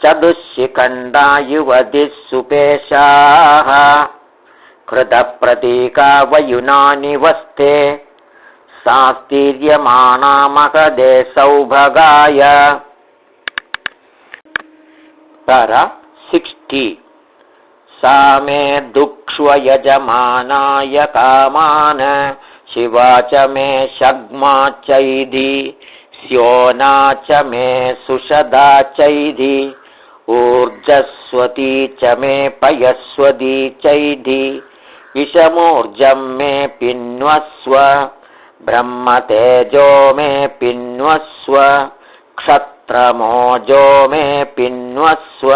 चतुष्शिखण्डा युवतिः सुपेशाः कृतप्रतीका वयुनानि वस्ते सास्तीर्यमाणा महदे सौभगाय। पर 60 सा मे दुक्ष्व यजमानाय कामान शिवा च मे शग्मा चैधि स्योना च मे सुषदा चैधि ऊर्जस्वती च मे पयस्वती चैधि विषमूर्जं मे पिन्वस्व ब्रह्मतेजो मे पिन्वस्व क्षत्रमोजो मे पिन्वस्व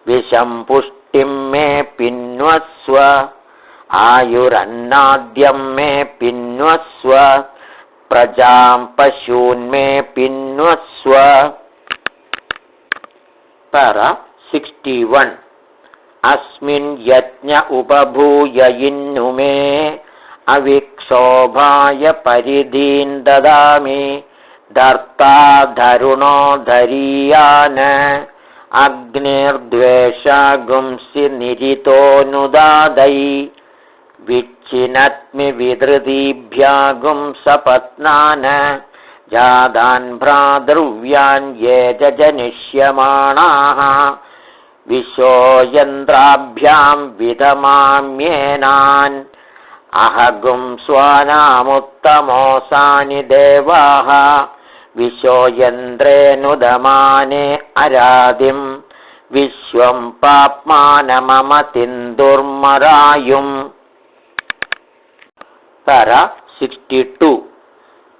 विषं पुष्टिं मे पिन्वस्व आयुरन्नाद्यं मे पिन्वस्व प्रजां पशून्मे पिन्वस्व। पर 61 अस्मिन् यज्ञ उपभूय इन्नु मे अविक्षोभाय परिधीन् ददामि धर्ता धरुणो धरीयान् अग्निर्द्वेषागुंसि निरितोऽनुदादै विच्छिनत्मि विधृतिभ्यागुं सपत्नान् जातान् भ्रातृव्यान् ये जनिष्यमाणाः विशोयन्द्राभ्यां विधमाम्येनान् अहगुं स्वानामुत्तमोऽसानि देवाः विशोयन्द्रेऽनुदमाने अरादिं विश्वं पाप्मानममतिन्दुर्मरायुम्। पर 62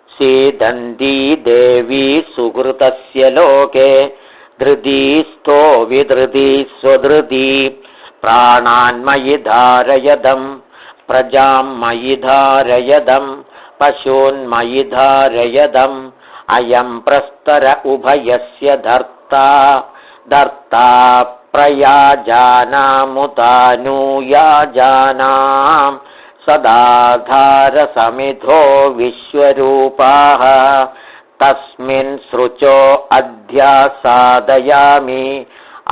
सीदन्ती देवी सुकृतस्य लोके धृतिस्थो विधृति स्वधृति प्राणान्मयि धारयदं प्रजां मयि धारयदं पशून्मयि धारयदम् अयं प्रस्तर उभयस्य धर्ता धर्ता प्रयाजानामुतानूयाजानां सदाधारसमिधो विश्वरूपाः तस्मिन् सृचो अध्यासादयामि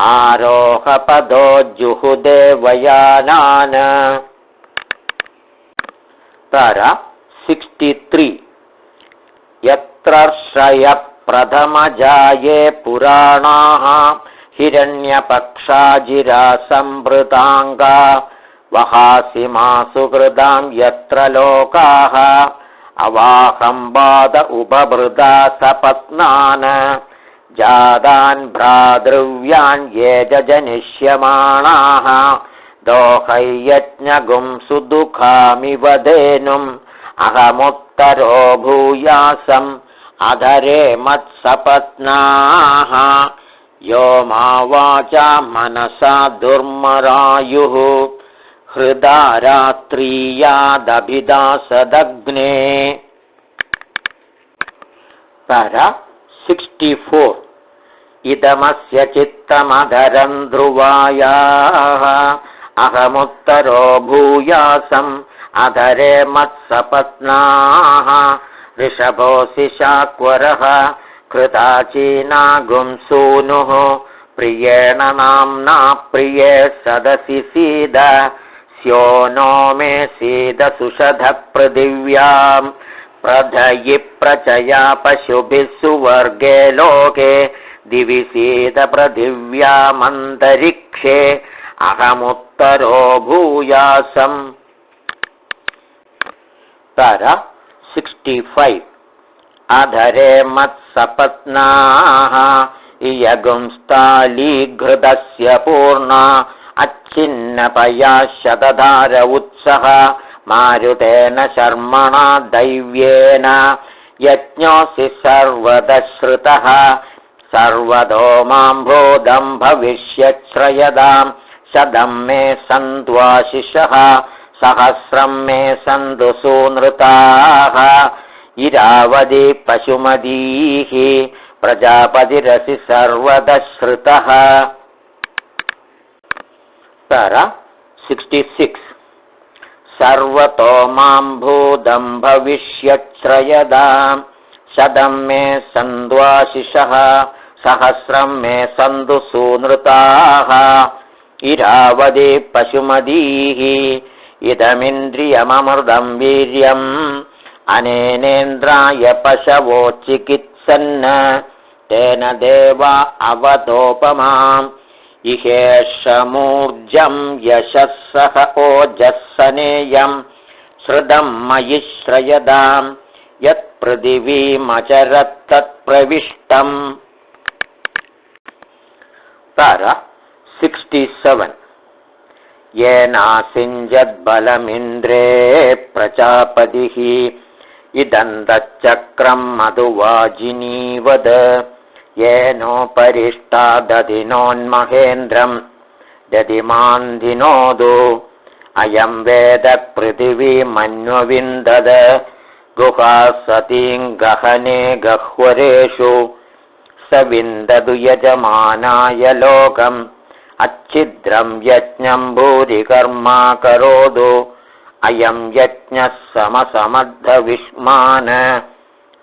आरोहपदो जुहुदेवयानान्। तारा 63 यत्र श्रयप्रथमजाये पुराणाः हिरण्यपक्षाजिरासंभृताङ्गा वहासिमासु कृदां यत्र लोकाः अवाहम्बाद उपभृदा सपत्नान् जादान् भ्रातृव्यान् ये जनिष्यमाणाः दोहैयज्ञगुं सुदुःखामिव धेनुम् अहमुत्तरो भूयासम् अधरे मत्सपत्नाः यो मा वाचा मनसा दुर्मरायुः हृदा रात्रीयादभिदासदग्ने। तारा 64 इदमस्य चित्तमधरं ध्रुवायाः अहमुत्तरो भूयासम् अधरे मत्सपत्नाः ऋषभोऽसि शाक्वरः कृताचीनागुंसूनुः प्रियेण नाम्ना प्रिये सदसि सीद स्यो नो मे सीद सुषध पृथिव्याम् प्रधयि प्रचया पशुभिः सुवर्गे लोके दिवि सीद पृथिव्यामन्तरिक्षे अहमुत्तरो भूयासम्। तारा 65 अधरे मत्सपत्नाः इयगुंस्तालीघृतस्य पूर्णा अच्छिन्नपया शतधार उत्सः मारुतेन शर्मणा दैव्येन यज्ञोऽसि सर्वदश्रुतः सर्वतो मां भूतं भविष्यच्छ्रयदां शतं मे सन्त्वाशिषः सहस्रं मे सन्तु सूनृताः इरावदी पशुमतीः प्रजापतिरसि सर्वदश्रुतः। तारा 66 सर्वतो मां भूतं भविष्यच्छ्रयदां शतं मे सन्त्वाशिषः सहस्रं मे सन्तु सूनृताः इरावदी पशुमतीः इदमिन्द्रियममृतं वीर्यम् अनेनेन्द्राय पशवो चिकित्सन् तेन देवा अवतोपमाम् इहेषमूर्जं यशस्सह ओजस्सनेयं श्रुतं मयि श्रयदां यत्पृथिवीमचरत्तत्प्रविष्टम्। तारा 67 येनासिञ्जद्बलमिन्द्रे प्रजापतिः इदन्तच्चक्रं मधुवाजिनीवद येनोपरिष्टा दधिनोन्महेन्द्रं दधिमान्धिनोदु अयं वेद पृथिवीमन्वविन्दद गुहा सतीं गहने गह्वरेषु स विन्दतु यजमानाय लोकम् अच्छिद्रं यज्ञं भूरिकर्मा करोतु अयं यज्ञः समसमद्धविष्मान्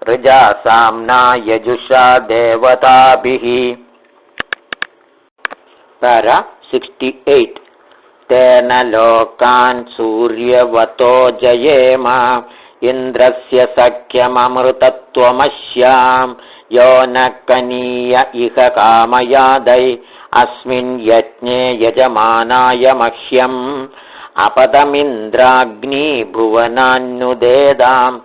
ऋजासाम्ना यजुषा देवताभिः। तारा 68 तेन लोकान् सूर्यवतो जयेम इन्द्रस्य सख्यममृतत्वमस्यां यो न कनीय इह कामयादै अस्मिन् यज्ञे यजमानाय मह्यम् अपदमिन्द्राग्नी भुवनान्नुदेदाम्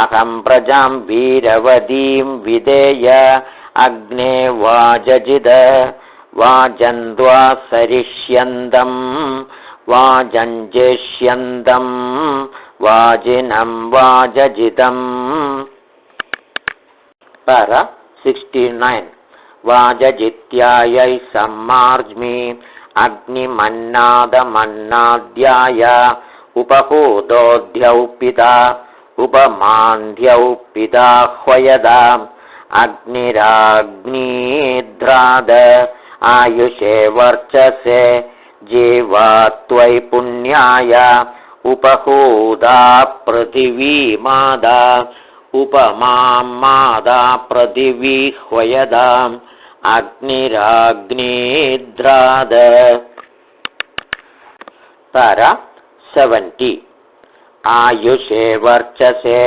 अहं प्रजां वीरवतीं विधेय अग्ने वाजजिद वाजन्द्वा सरिष्यन्दं वाजञ्जेष्यन्दं वाजिनं वाजजिदम्। तारा 69 वाजजित्यायै सम्मार्ज्मि अग्निमन्नादमन्नाद्याय उपहूतोऽध्यौपिता उपमान्ध्यौ पिताह्वयदाम् अग्निराग्नीध्राद आयुषे वर्चसे जीवा त्वयि पुण्याय उपहूदा पृथिवी मादा उपमां मादा पृथिवी ह्वयदाम् अग्निराग्नीध्राद पर 70 आयुषे वर्चसे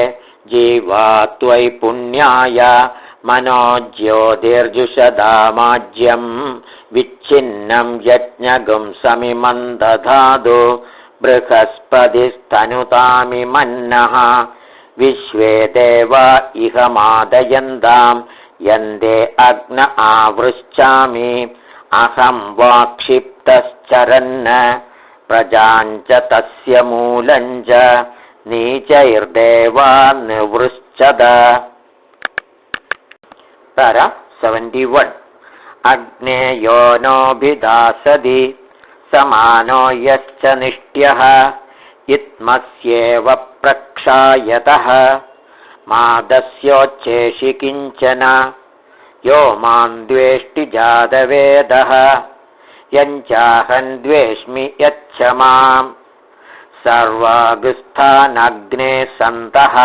जीवा त्वयि पुण्याय मनोज्योतिर्जुषदामाज्यं विच्छिन्नं यज्ञगुं समिमं दधातु बृहस्पतिस्तनुतामिमन्नः विश्वे देवा इह मादयन्तां यन्ते अग्न आवृश्चामि अहं वाक्षिप्तश्चरन् प्रजाञ्च तस्य मूलञ्च नीचैर्देवा निवृश्चद पर 71 अग्नेयो नोऽभिदासति समानो यश्च निष्ट्यः इत्मस्येव प्रक्षायतः मादस्योच्छेषि किञ्चन यो मां द्वेष्टि जातवेदः यञ्चाहं द्वेष्मि यच्छ मां सर्वागुस्थानग्ने सन्तः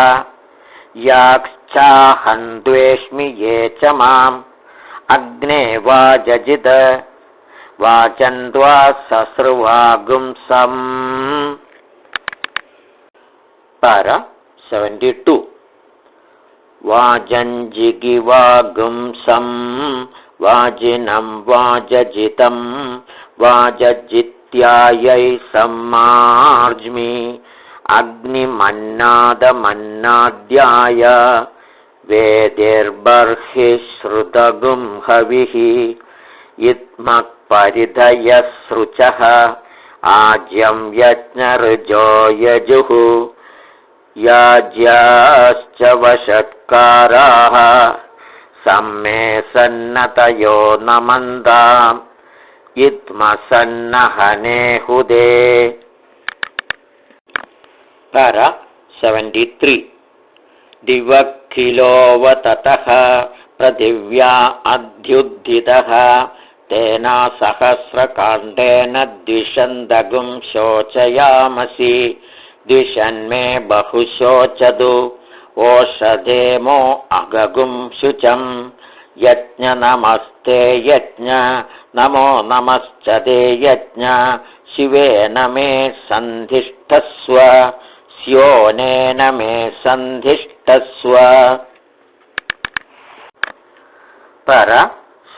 याक्षाहं द्वेष्मि ये च माम् अग्ने वाजजित वाचन्द्वा सस्रुवागुंसम् पर 72 वाजञ्जिगिवागुंसं वाजिनं वाजजितं वाजजित्यायै सम्मार्ज्मि अग्निमन्नादमन्नाद्याय वेदिर्बर्हिः श्रुतगुं हविः इत्मः परिधयः सृचः आज्यं यज्ञऋजो यजुः याज्याश्च वषट्काराः सम्मे सन्नतयो नमन्ताम् इत्मसन्नहने हुदे पर 73 दिवक्खिलोऽवततः पृथिव्या अध्युद्धितः तेना सहस्रकाण्डेन द्विषन्दगुं शोचयामसि द्विषन्मे बहु शोचतु ओषधेमो अगगुं शुचं यज्ञ नमस्ते यज्ञ नमो नमश्च ते यज्ञ शिवेन मे सन्धिष्ठस्व स्योनेन मे सन्धिष्ठस्व पर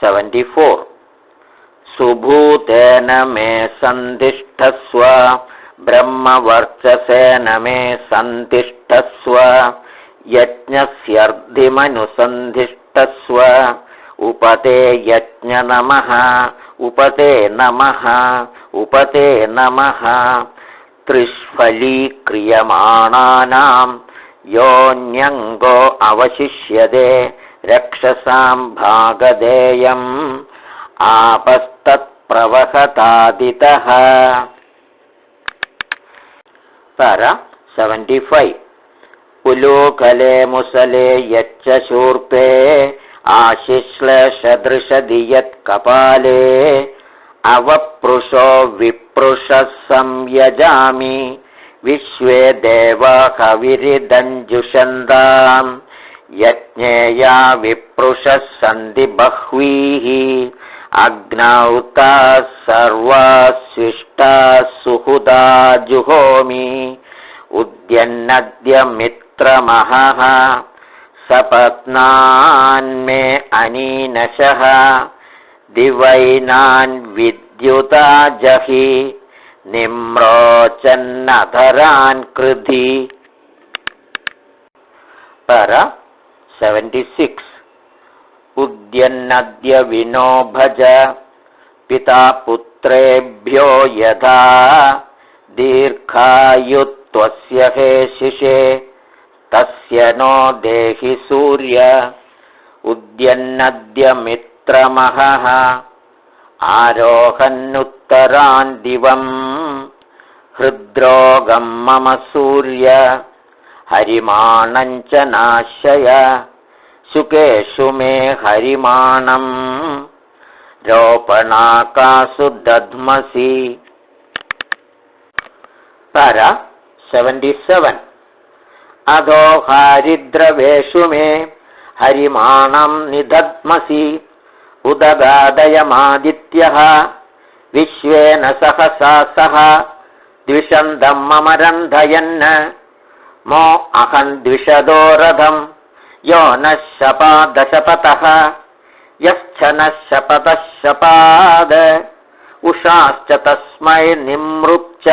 74 सुभूतेन मे सन्धिष्ठस्व ब्रह्मवर्चसेन मे सन्धिष्ठस्व यज्ञस्यर्धिमनुसन्धिष्ठस्व उपते यज्ञ नमः उपते नमः उपते नमः त्रिष्फलीक्रियमाणानां योऽन्यङ्गो अवशिष्यते रक्षसां भागधेयम् आपस्तत्प्रवहतादितः पर 75 पुलूकले मुसले यच्च शूर्पे आशिश्लेषदृशदि यत्कपाले अवप्रुषो विप्रुषः संयजामि विश्वे देवा कविरिदञ्जुषन्ताम् यज्ञेया विप्रुषः सन्ति बह्वीः अग्नौताः सर्वाः स्विष्टाः सुहृदा जुहोमि उद्यन्नद्य मित्रमहः सपत्नान्मे अनीनशः दिवैनान् विद्युता जहि निम्रोचन्नधरान् कृधि पर 76 उद्यन्नद्य विनो भज पिता पुत्रेभ्यो यथा दीर्घायुत्वस्य हे शिषे तस्य नो देहि सूर्य उद्यन्नद्य मित्रमहः आरोहन्नुत्तरान् दिवम् हृद्रोगं मम सूर्य हरिमाणं च नाशय शुकेषु मे हरिमाणं रोपणाकासु दध्मसि। पारा 77 अधो हारिद्रवेषु मे हरिमाणं निदध्मसि उदगादयमादित्यः विश्वेन सहसा सह द्विषन्दं मम रन्धयन् मो अहं द्विषदो रथं यो नः शपादशपतः यश्च नः शपतः शपाद उषाश्च तस्मै निमृच्च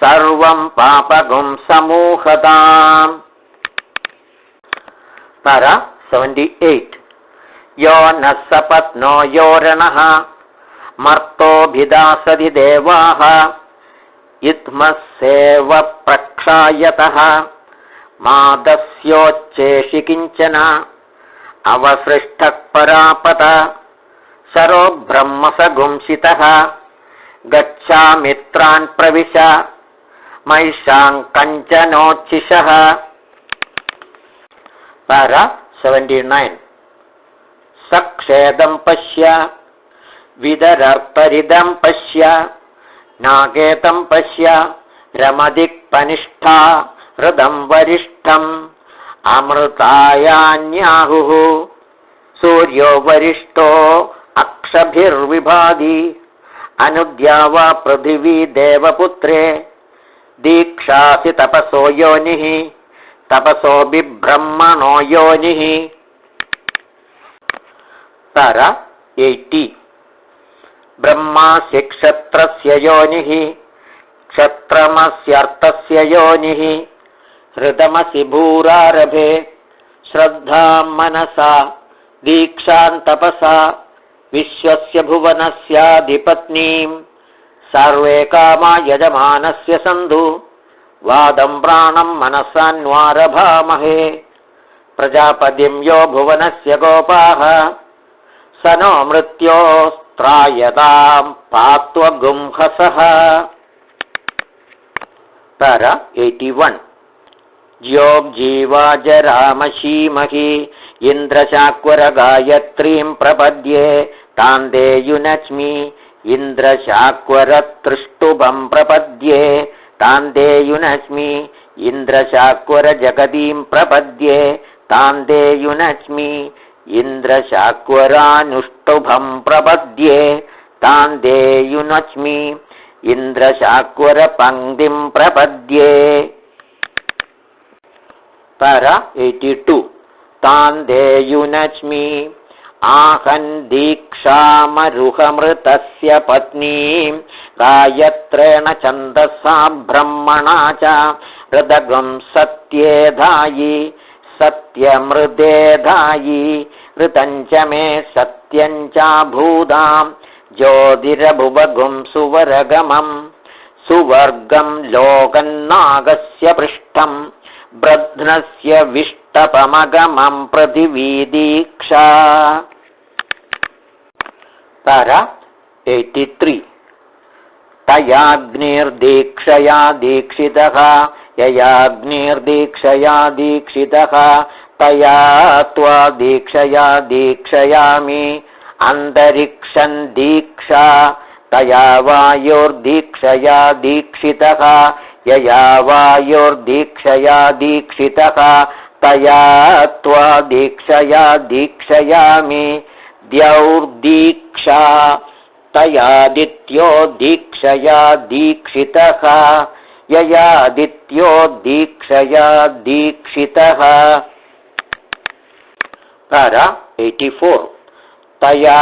सर्वं पापगुं समूहताम्। पारा 78 यो नः सपत्नो योरणः मर्तोऽभिदासति देवाः इत्मस्येव प्रक्षायतः मादस्योच्चेषि किञ्चन अवसृष्टः परापत शरो ब्रह्मसगुंसितः गच्छामित्रान् प्रविश महिषां कञ्चनोच्छिषः। पारा 79 सक्षेदं पश्य विदरर्परिदं पश्य नागेतं पश्य रमदिक्पनिष्ठा हृदं वरिष्ठम् अमृतायान्याहुः सूर्यो वरिष्ठो अक्षभिर्विभाति अनुद्यावा पृथिवी देवपुत्रे दीक्षासि तपसो योनिः तपसो बिब्रह्मणो योनिः। पारा 80 ब्रह्मासि क्षत्रस्य योनिः क्षत्रमस्यर्थस्य योनिः हृदमसि भूरारभे श्रद्धां मनसा दीक्षां तपसा विश्वस्य भुवनस्याधिपत्नीं सर्वे कामा यजमानस्य सन्धु वादं प्राणं मनसान्वारभामहे प्रजापतिं यो भुवनस्य गोपाः स नो मृत्योस्त्रायतां पात्वगुंहसः। पारा 81 ज्योग्जीवाजरामशीमहि इन्द्रशाक्वरगायत्रीं प्रपद्ये तां देयुनच्मि इन्द्रशाक्वरतृष्टुभं प्रपद्ये तां देयुनच्मि इन्द्रशाक्वरजगदीं प्रपद्ये तां देयुनच्मि इन्द्रशाक्वरानुष्टुभं प्रपद्ये तां देयुनच्मि इन्द्रशाक्वरपङ्क्तिं प्रपद्ये। पारा 82 तां देयुनच्मि आहन् दीक्षामरुहमृतस्य पत्नीं गायत्रेण छन्दसा ब्रह्मणा च हृदगं सत्येधायि सत्यमृदेधायि ऋतं च मे सत्यं च भूतां ज्योतिरभुवगुं सुवरगमं सुवर्गं लोकन्नागस्य पृष्ठं ब्रध्नस्य विष्टपमगमं पृथिवी दीक्षा। पारा 83 तयाग्निर्दीक्षया दीक्षितः ययाग्निर्दीक्षया दीक्षितः तया त्वा दीक्षया दीक्षयामि अन्तरिक्षं दीक्षा तया वायोर्दीक्षया दीक्षितः यया वायोर्दीक्षया दीक्षितः तया त्वा दीक्षया दीक्षयामि द्यौर्दीक्षा तयादित्यो दीक्षया दीक्षितः ययादित्यो दीक्षया दीक्षितः। पारा 84 तया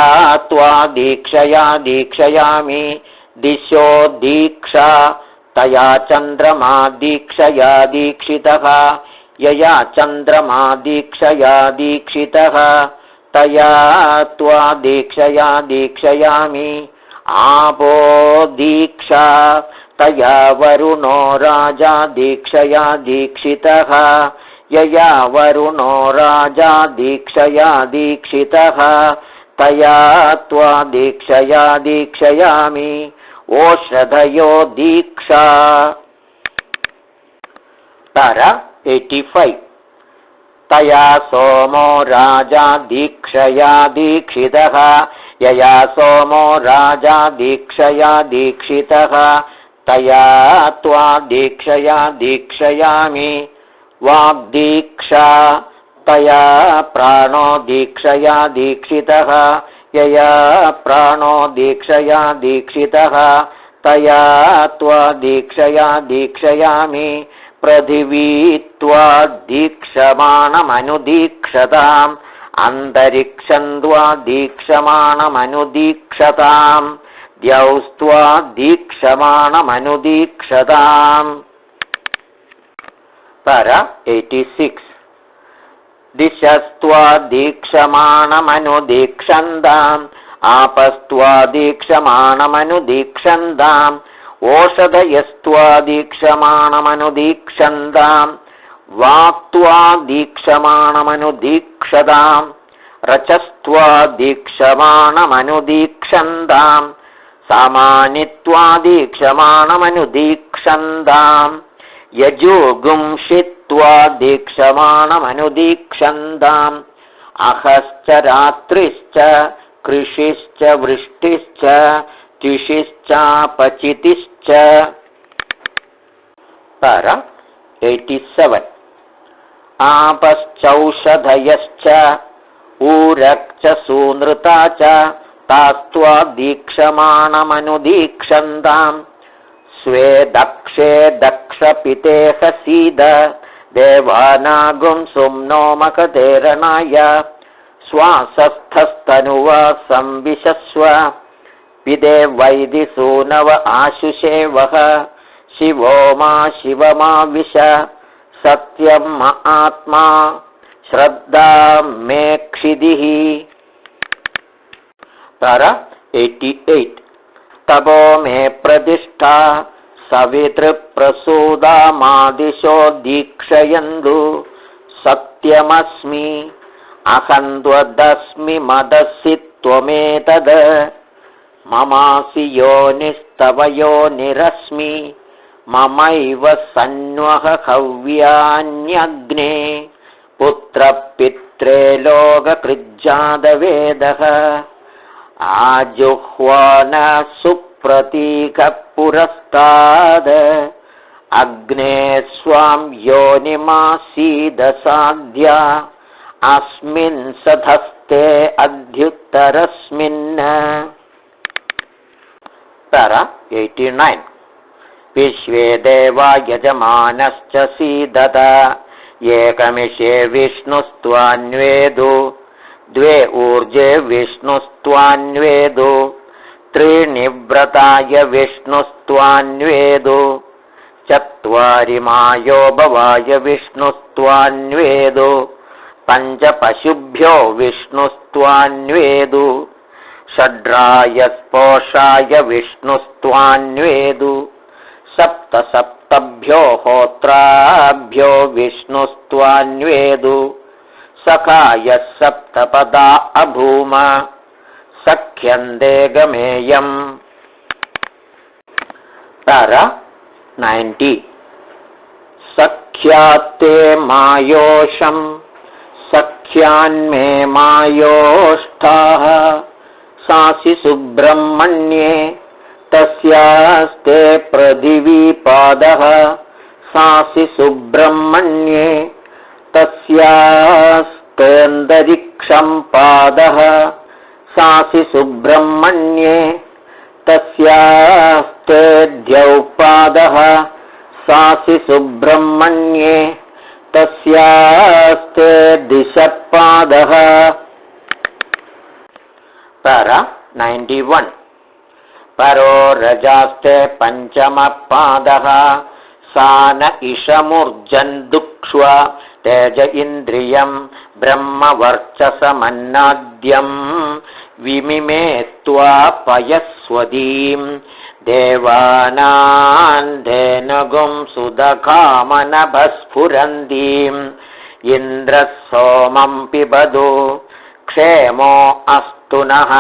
त्वा दीक्षया दीक्षयामि दिशो दीक्षा तया चन्द्रमा दीक्षया दीक्षितः यया चन्द्रमा दीक्षया दीक्षितः तया त्वा दीक्षया दीक्षयामि आपो दीक्षा तया वरुणो राजा दीक्षया दीक्षितः यया वरुणो राजा दीक्षया दीक्षितः तया त्वा दीक्षया दीक्षयामि ओषधयो दीक्षा। तारा 85. तया सोमो राजा दीक्षया दीक्षितः यया सोमो राजा दीक्षया दीक्षितः तया त्वा दीक्षया दीक्षयामि वाग्दीक्षा तया प्राणो दीक्षया दीक्षितः यया प्राणो दीक्षया दीक्षितः तया त्वा दीक्षया दीक्षयामि पृथिवी त्वा दीक्षमाणमनुदीक्षताम् अन्तरिक्षं त्वा दीक्षमाणमनुदीक्षताम् द्यौस्त्वा दीक्षमाणमनुदीक्षताम्. para 86. दिशस्त्वा दीक्षमाणमनुदीक्षन्ताम् आपस्त्वा दीक्षमाणमनुदीक्षन्ताम् ओषधयस्त्वा दीक्षमाणमनुदीक्षन्ताम् वाक्त्वा दीक्षमाणमनुदीक्षताम् रचस्त्वा दीक्षमाणमनुदीक्षन्ताम् सामानित्वा दीक्षमाणमनुदीक्षन्ताम् यजुगुंषित्वा दीक्षमाणमनुदीक्षन्ताम् अहश्च रात्रिश्च कृषिश्च वृष्टिश्च तिषिश्चापचितिश्च. para 87. आपश्चौषधयश्च ऊरक्च सूनृता च तास्त्वा दीक्षमाणमनुदीक्षन्ताम् स्वे दक्षे दक्षपितेह सीद देवानागुं सुम्नो मकतेरणाय श्वासस्थस्तनुवा संविशस्व पिदे वैदिसूनव आशुषेवः शिवो मा शिवमाविश सत्यम् आत्मा श्रद्धा मे क्षिदिः. para 88. तपो मे प्रतिष्ठा सवितृप्रसूदामादिशो दीक्षयन्तु सत्यमस्मि अहं त्वदस्मि मदसि त्वमेतद् ममासि योनिस्तव योनिरस्मि ममैव सन्वह हव्यान्यग्ने पुत्रपित्रे लोककृज्जातवेदः आजुह्वान सुप्रतीकः पुरस्ताद् अग्ने स्वां योनिमासीदसाध्या अस्मिन् सधस्ते अध्युत्तरस्मिन्. para 89. विश्वे देवा यजमानश्च सीदत एकमिषे विष्णुस्त्वान्वेदु द्वे ऊर्जे विष्णुस्त्वान्वेदु त्रीणि व्रताय विष्णुस्त्वान्वेदु चत्वारि मायो भवाय विष्णुस्त्वान्वेदु पञ्च पशुभ्यो विष्णुस्त्वान्वेदु षड्राय स्पोषाय विष्णुस्त्वान्वेदु सप्त सप्तभ्यो होत्राभ्यो विष्णुस्त्वान्वेदु सखाय सप्तपदा अभूम सख्यन्दे गमेयम्. para 90. सख्यात्ते मायोषम् सख्यान्मे मायोष्ठाः सासि सुब्रह्मण्ये तस्यास्ते पृथिवीपादः सासि सुब्रह्मण्ये तस्यास्तेऽन्तरिक्षं पादः सासि सुब्रह्मण्ये तस्यास्ते द्यौपादः सासि सुब्रह्मण्ये तस्यास्ते दिशपादः. para 91. परो रजास्ते पञ्चमपादः सान इषमूर्जन् दुक्ष्व तेज इन्द्रियं ब्रह्मवर्चसमन्नाद्यं विमिमे त्वा पयस्वतीं देवानां धेनुगुं सुदकामनभस्फुरन्तीम् इन्द्रः सोमं पिबतु क्षेमो अस्तु नः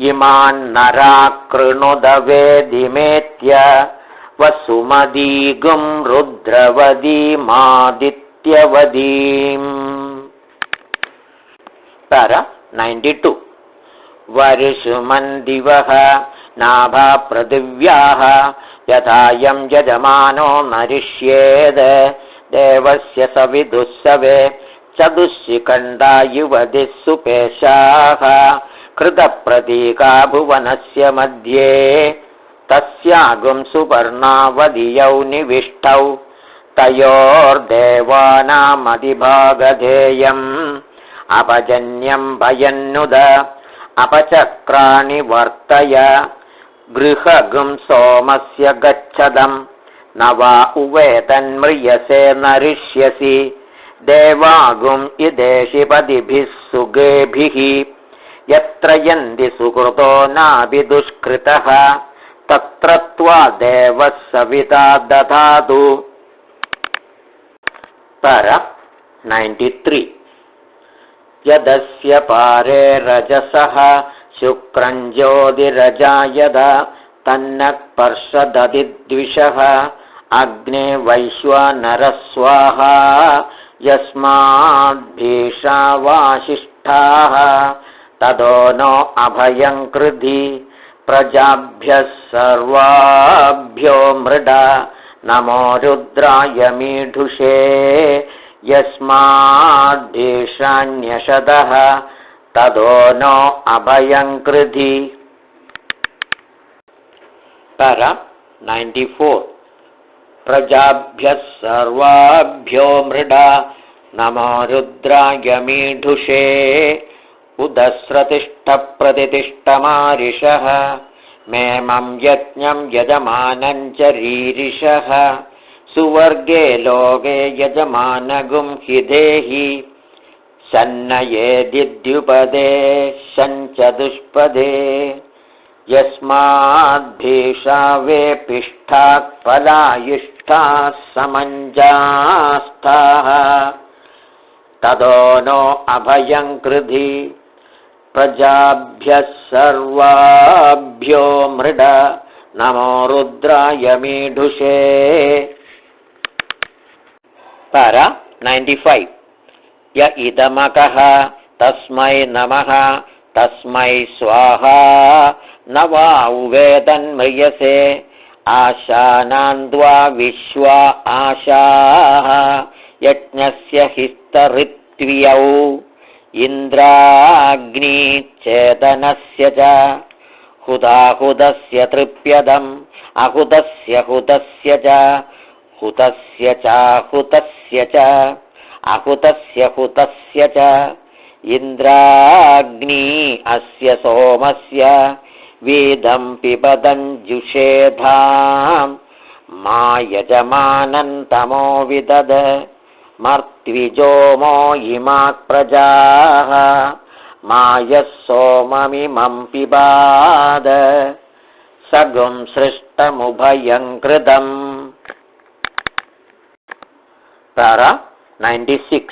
इमान्नरा कृणुदवेदिमेत्य वसुमदीगुं रुद्रवदीमादित्य सत्यवतीम्। para 92 वरिषुमन्दिवः नाभा पृथिव्याः यथायं यजमानो नरिष्येद देवस्य सविदुःसवे चतुष्शिखण्डा युवतिः सुपेशाः कृतप्रतीका भुवनस्य मध्ये तस्यागुं सुपर्णावधियौ निविष्टौ तयोर्देवानामधिभागधेयम् अपजन्यं भयन्नुद अपचक्राणि वर्तय गृहगुं सोमस्य गच्छदम् न वा उवेतन्म्रियसे नरिष्यसि देवागुम् इदेशिपदिभिः सुगेभिः यत्र यन्ति सुकृतो नाभिदुष्कृतः तत्र त्वा देवः सविता दधातु। पर 93 यदस्य पारे रजसः शुक्रं ज्योतिरजायद तन्न पर्षदधिद्विषः अग्ने वैश्वानरः स्वाहा यस्माद्भीषावाशिष्ठाः तदो नो अभयं कृधि प्रजाभ्यः सर्वाभ्यो मृड नमो रुद्राय मीढुषे यस्माद्भीषाण्यशदः तदो नो अभयं कृधि। पर 94 प्रजाभ्यः सर्वाभ्यो मृड नमो रुद्राय मीढुषे उदस्रतिष्ठप्रतिष्ठमारिषः मेमं यज्ञं यजमानं च रीरिषः सुवर्गे लोके यजमानगुं हि देहि सन्नयेदिद्युपदे सञ्चतुष्पदे यस्माद्भीषावे पिष्ठाः फलायुष्ठाः समञ्जास्थाः तदो नो अभयं कृधि प्रजाभ्यः सर्वाभ्यो मृड नमो रुद्राय मीढुषे। पर 95 य इदमकः तस्मै नमः तस्मै स्वाहा न वा उवेदन्म्रियसे आशानान्द्वा विश्वा आशाः यज्ञस्य हिस्तऋत्वियौ इन्द्राग्निचेतनस्य च हुताहुतस्य तृप्यदम् अहुतस्य हुतस्य च हुतस्य चाहुतस्य च अहुतस्य हुतस्य च इन्द्राग्नि अस्य सोमस्य वीदं पिबदं जुषेधाम् मा यजमानन्तमो विदद मर्त्विजोमो इमात् प्रजाः मायः सोममिमं पिबाद सगुं सृष्टमुभयं कृतम्। पर 96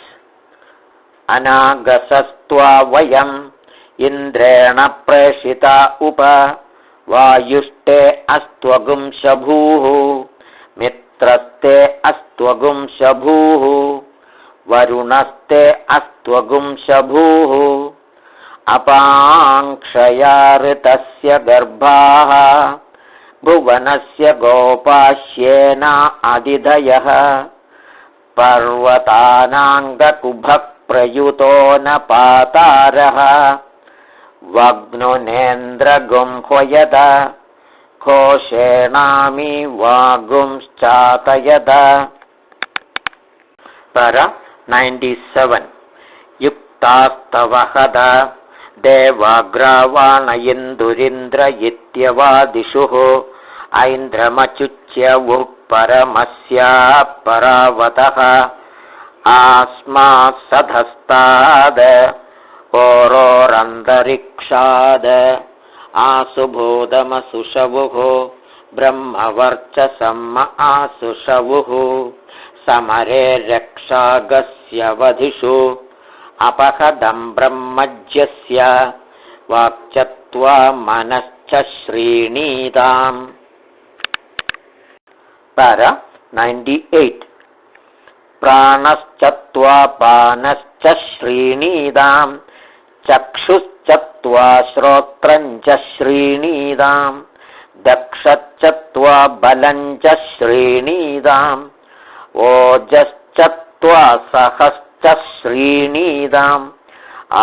अनागसस्त्वा वयम् इन्द्रेण प्रेषिता उप वायुष्टे अस्त्वगुं शभूः मित्रस्ते अस्त्वगुं शभूः वरुणस्ते अस्त्वगुं शभूः अपाङ्क्षया ऋतस्य गर्भाः भुवनस्य गोपाश्येन अधिधयः पर्वतानाङ्गकुभः प्रयुतो न पातारः वग्नुनेन्द्रगुंह्वयद घोषेणामि वागुंश्चातयद। पर 97 युक्तास्तवहद देवाग्रावाण इन्दुरिन्द्र इत्यवादिषुः ऐन्द्रमचुच्यवुः परमस्या परावतः आस्मात्सधस्ताद ओरोरन्तरिक्षाद आसुभूतमसुषवुः ब्रह्मवर्चसम् आसुषवुः समरे रक्षागस्य वधिषु अपहदं ब्रह्मज्यस्य वाक्चत्वा मनश्च श्रीणीताम्। पर 98 प्राणश्चत्वापानश्च श्रीणीदां चक्षुश्चत्वा श्रोत्रञ्च श्रीणीदां दक्षश्चत्वा बलञ्च श्रीणीदाम् ओजश्चत्वा सहश्च श्रीणीदाम्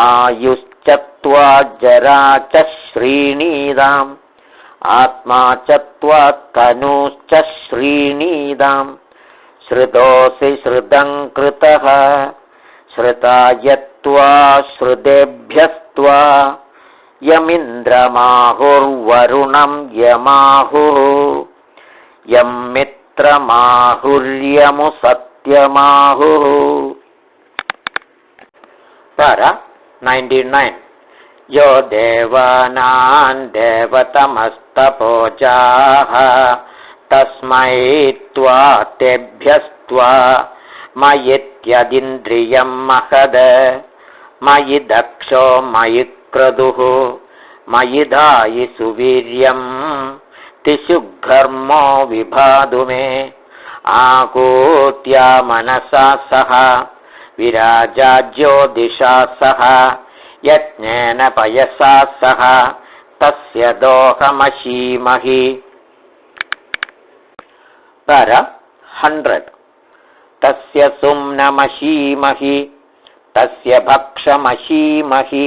आयुश्चत्वा जरा च श्रीणीदाम् आत्मा चत्वा तनुश्च श्रीणीदाम् श्रुतोऽसि श्रुतं कृतः श्रुतायत्वा श्रुतेभ्यस्त्वा यमिन्द्रमाहुर्वरुणं यमाहुः यं मित्रमाहुर्यमु सत्यमाहुः। para 99 यो देवानां देवतमस्तपोजाः तस्मै त्वा तेभ्यस्त्वा मयित्यदिन्द्रियं महद मयि दक्षो मयि क्रतुः मयि धायि सुवीर्यं तिषुघर्मो विभातु मे आकूत्या मनसा सह विराजाज्यो दिशा सह यज्ञेन पयसा सह तस्य दोहमशीमहि। पर 100 तस्य सुम्नमशीमहि तस्य भक्षमशीमहि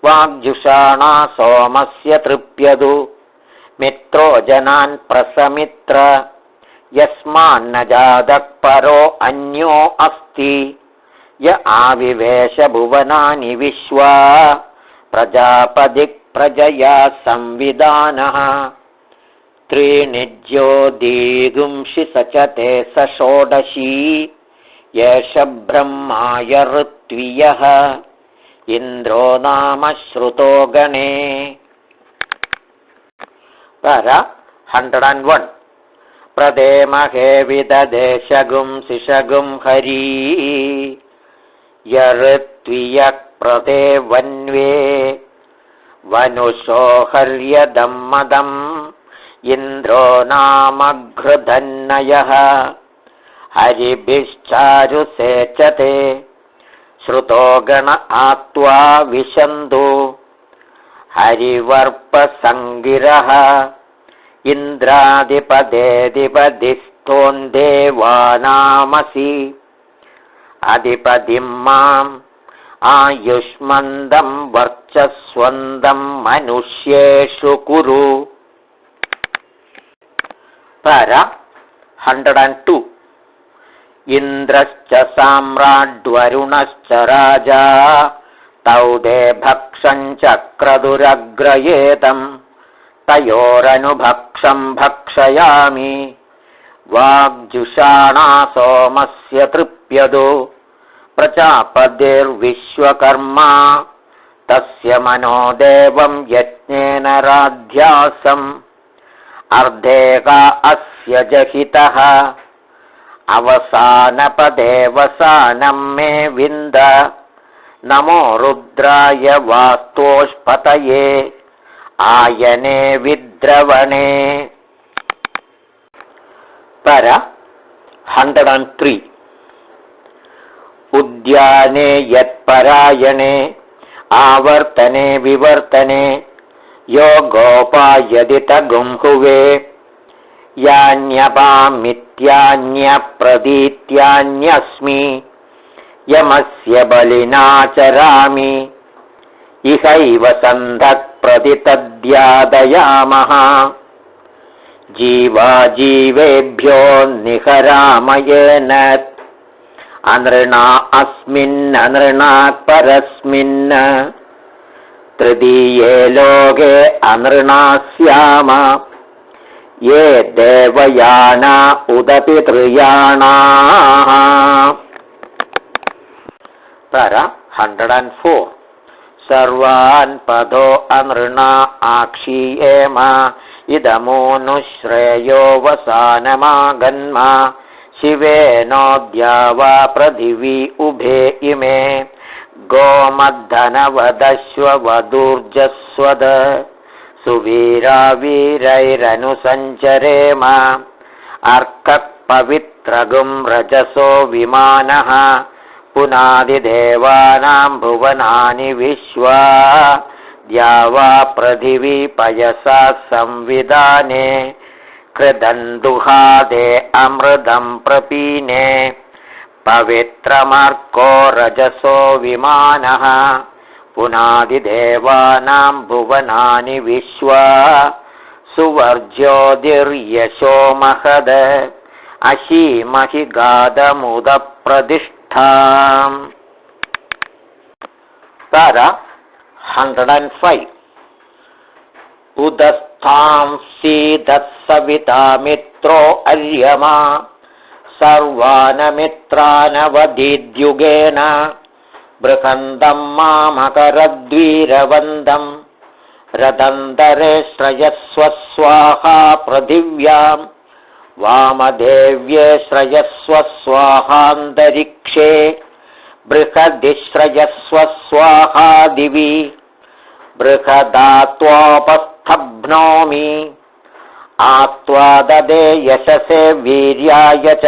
वाग्जुषाणा सोमस्य तृप्यदु मित्रो जनान् प्रसमित्र यस्मान्न जातः परो अन्यो अस्ति य आविवेश भुवनानि विश्वा प्रजापतिः प्रजया संविधानः त्रीणि ज्योतिगुंषि सचते स षोडशी येष ब्रह्माय ऋत्वियः इन्द्रो नाम श्रुतो गणे। पर 101 प्रदेमहे विददेशगुंसिषगुं हरी यऋत्वियः प्रदेवन्वे वनुषो हर्यदं मदम् इन्द्रो नाम घृधन्नयः हरिभिश्चारुसेचते श्रुतो गण आत्वा विशन्तु हरिवर्पसङ्गिरः इन्द्राधिपदेधिपदिस्थोन्देवानामसि अधिपतिं माम् आयुष्मन्दं वर्चस्वन्दं मनुष्येषु कुरु। पर 102 इन्द्रश्च साम्राड्वरुणश्च राजा तौ ते भक्षं चक्रदुरग्रयेतं तयोरनुभक्षं भक्षयामि वाग्जुषाणा सोमस्य तृप्यदु प्रजापतिर्विश्वकर्मा तस्य मनोदेवं यज्ञेन राध्यासम् अर्धेका अस्य जहितः अवसानपदेवसानं मे विन्द नमो रुद्राय वास्तोष्पतये आयने विद्रवणे। पर 103 उद्याने यत्परायणे आवर्तने विवर्तने यो गोपायदित गुंहुवे यान्यपामित्यान्यप्रदीत्यान्यस्मि यमस्य बलिना चरामि इहैव सन्धः प्रतितद्यादयामः जीवा जीवेभ्यो निहरामयेन अनृणा अस्मिन्ननृणात् परस्मिन् तृतीये लोके अनृणा स्याम ये देवयाना उदपि त्रयाणाः। पर 104 सर्वान् पदो अनृणा आक्षीयेम इदमूनुश्रेयो वसानमागन्म शिवेनोऽद्या वा पृथिवी उभे इमे गोमद्धनवदश्ववदूर्जस्वद सुवीरा वीरैरनुसञ्चरेम अर्कः पवित्र त्रगुं रजसो विमानः पुनादिदेवानां भुवनानि विश्वा द्यावा पृथिवी पयसा संविधाने कृदन्दुहादे अमृतं प्रपीने पवित्रमर्को रजसो विमानः पुनादिदेवानां भुवनानि विश्वा सुवर्ज्योतिर्यशो महद अशीमहि गादमुदप्रतिष्ठाम्. Para 105. उदस्थां सीदत्सविता मित्रो अर्यमा सर्वानमित्रानवदीद्युगेन बृहन्दं मामकरद्वीरवन्दं रदन्तरे श्रयस्व स्वाहा पृथिव्यां वामदेव्ये श्रयस्व स्वाहान्तरिक्षे बृहदि श्रयस्व स्वाहा दिवि बृहदात्वापस्थब्नोमि आत्वा ददे यशसे वीर्याय च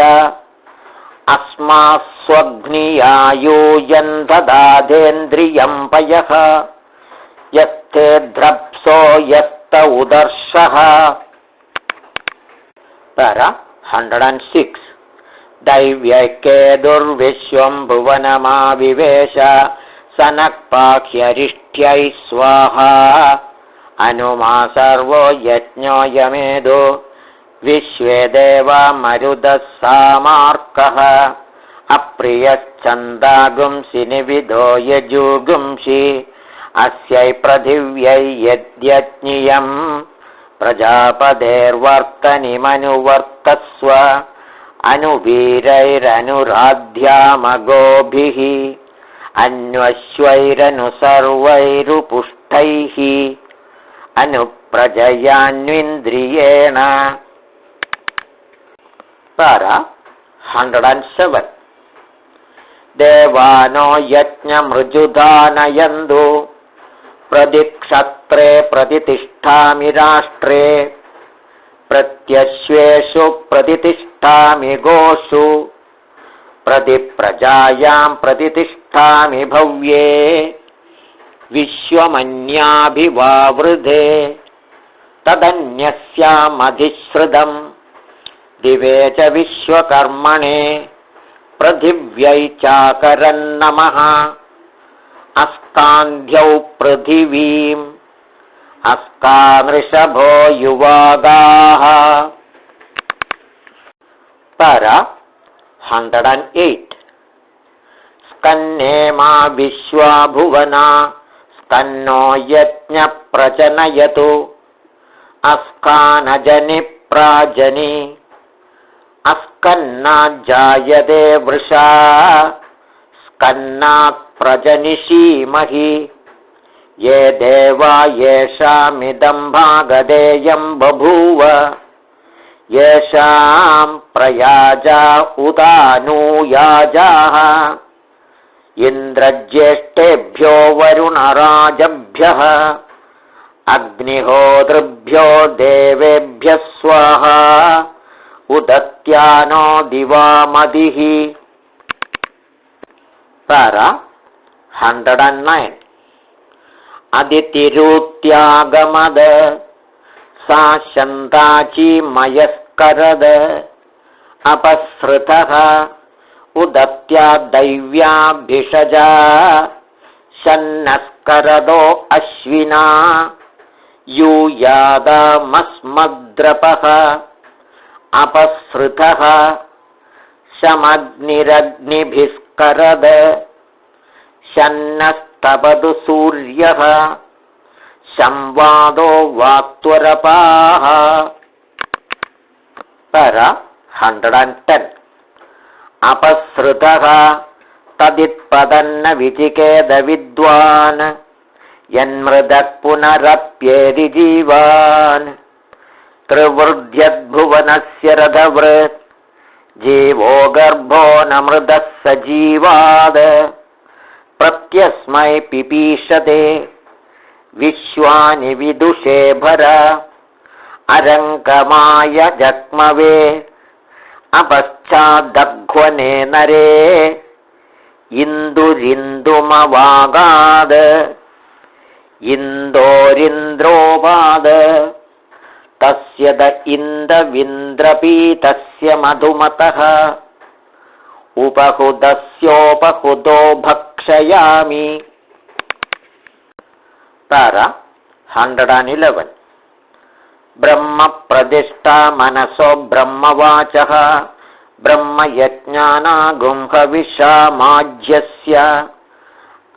अस्मास्वग्नियायूयन् ददादेन्द्रियं पयः यस्ते ध्रप्सो यस्त उदर्शः. 106. दैव्यैकेदुर्विश्वं भुवनमाविवेश सनक्पाह्यरिष्ट्यै स्वाहा अनुमा सर्वो यज्ञो यमेदो विश्वे देवा मरुदः सामार्कः अप्रियश्चन्दागुंसि निविधो यजुगुंसि अस्यै पृथिव्यै यद्यज्ञियम् प्रजापतेर्वर्तनिमनुवर्तस्व अनुवीरैरनुराध्यामगोभिः अन्वश्वैरनुसर्वैरुपुष्टैः अनुप्रजयान्विन्द्रियेण. 107. देवानो यज्ञमृजुदानयन्तु प्रतिक्षत्रे प्रतितिष्ठामि राष्ट्रे प्रत्यश्वेषु प्रतितिष्ठामि गोषु प्रतिप्रजायां प्रतितिष्ठामि भव्ये विश्वमन्याभिवावृधे तदन्यस्यामधिश्रुतं दिवे च विश्वकर्मणे पृथिव्यै चाकरन्नमः अस्कान्ध्यौ पृथिवीम् अस्कामृषभो युवागाः. 108. स्कन्नेमा विश्वा भुवना स्कन्नो यज्ञ प्रजनयतु अस्कानजनि प्राजनि अस्कन्नाज्जायते वृषा स्कन्नात् प्रजनिषीमहि ये देवा येषामिदं भागधेयं बभूव येषां प्रयाजा उदानूयाजाः इन्द्रज्येष्ठेभ्यो वरुणराजभ्यः अग्निहोतृभ्यो देवेभ्यः स्वाहा उदत्यानो दिवामदिः. 109. अदितिरूत्यागमद सा शन्ताची मयस्करद अपसृतः उदत्या दैव्याभिषजा शन्नस्करदो अश्विना यूयादमस्मद्रपः अपसृतः शमग्निरग्निभिस्करद शन्नस्तपदु सूर्यः संवादो वाक्त्वरपाः. 110. अपसृतः तदित्पदन्न विचिकेद विद्वान् यन्मृदः पुनरप्येदि जीवान् त्रिवृद्ध्यद्भुवनस्य रथवृत् जीवो गर्भो न मृदः सजीवाद प्रत्यस्मै पिपीषते विश्वानि विदुषे भर अरङ्कमाय जग्मवे अपश्च യച്ഛാദഘ്വനേ നരേ ഇന്ദുരിന്ദുമവാഗാത് ഇന്തോരിന്ദ്രോപാത് തസ്യ ദ ഇന്ദ്രവിന്ദ്രപീതസ്യ മധുമതഃ ഉപഹുതസ്യോപഹുതോ ഭക്ഷയാമി. താര 111. ബ്രഹ്മപ്രതിഷ്ഠാ മനസോ ബ്രഹ്മവാചഃ ബ്രഹ്മയജ്ഞാനാഗുംഹവിഷാമാജ്യസ്യ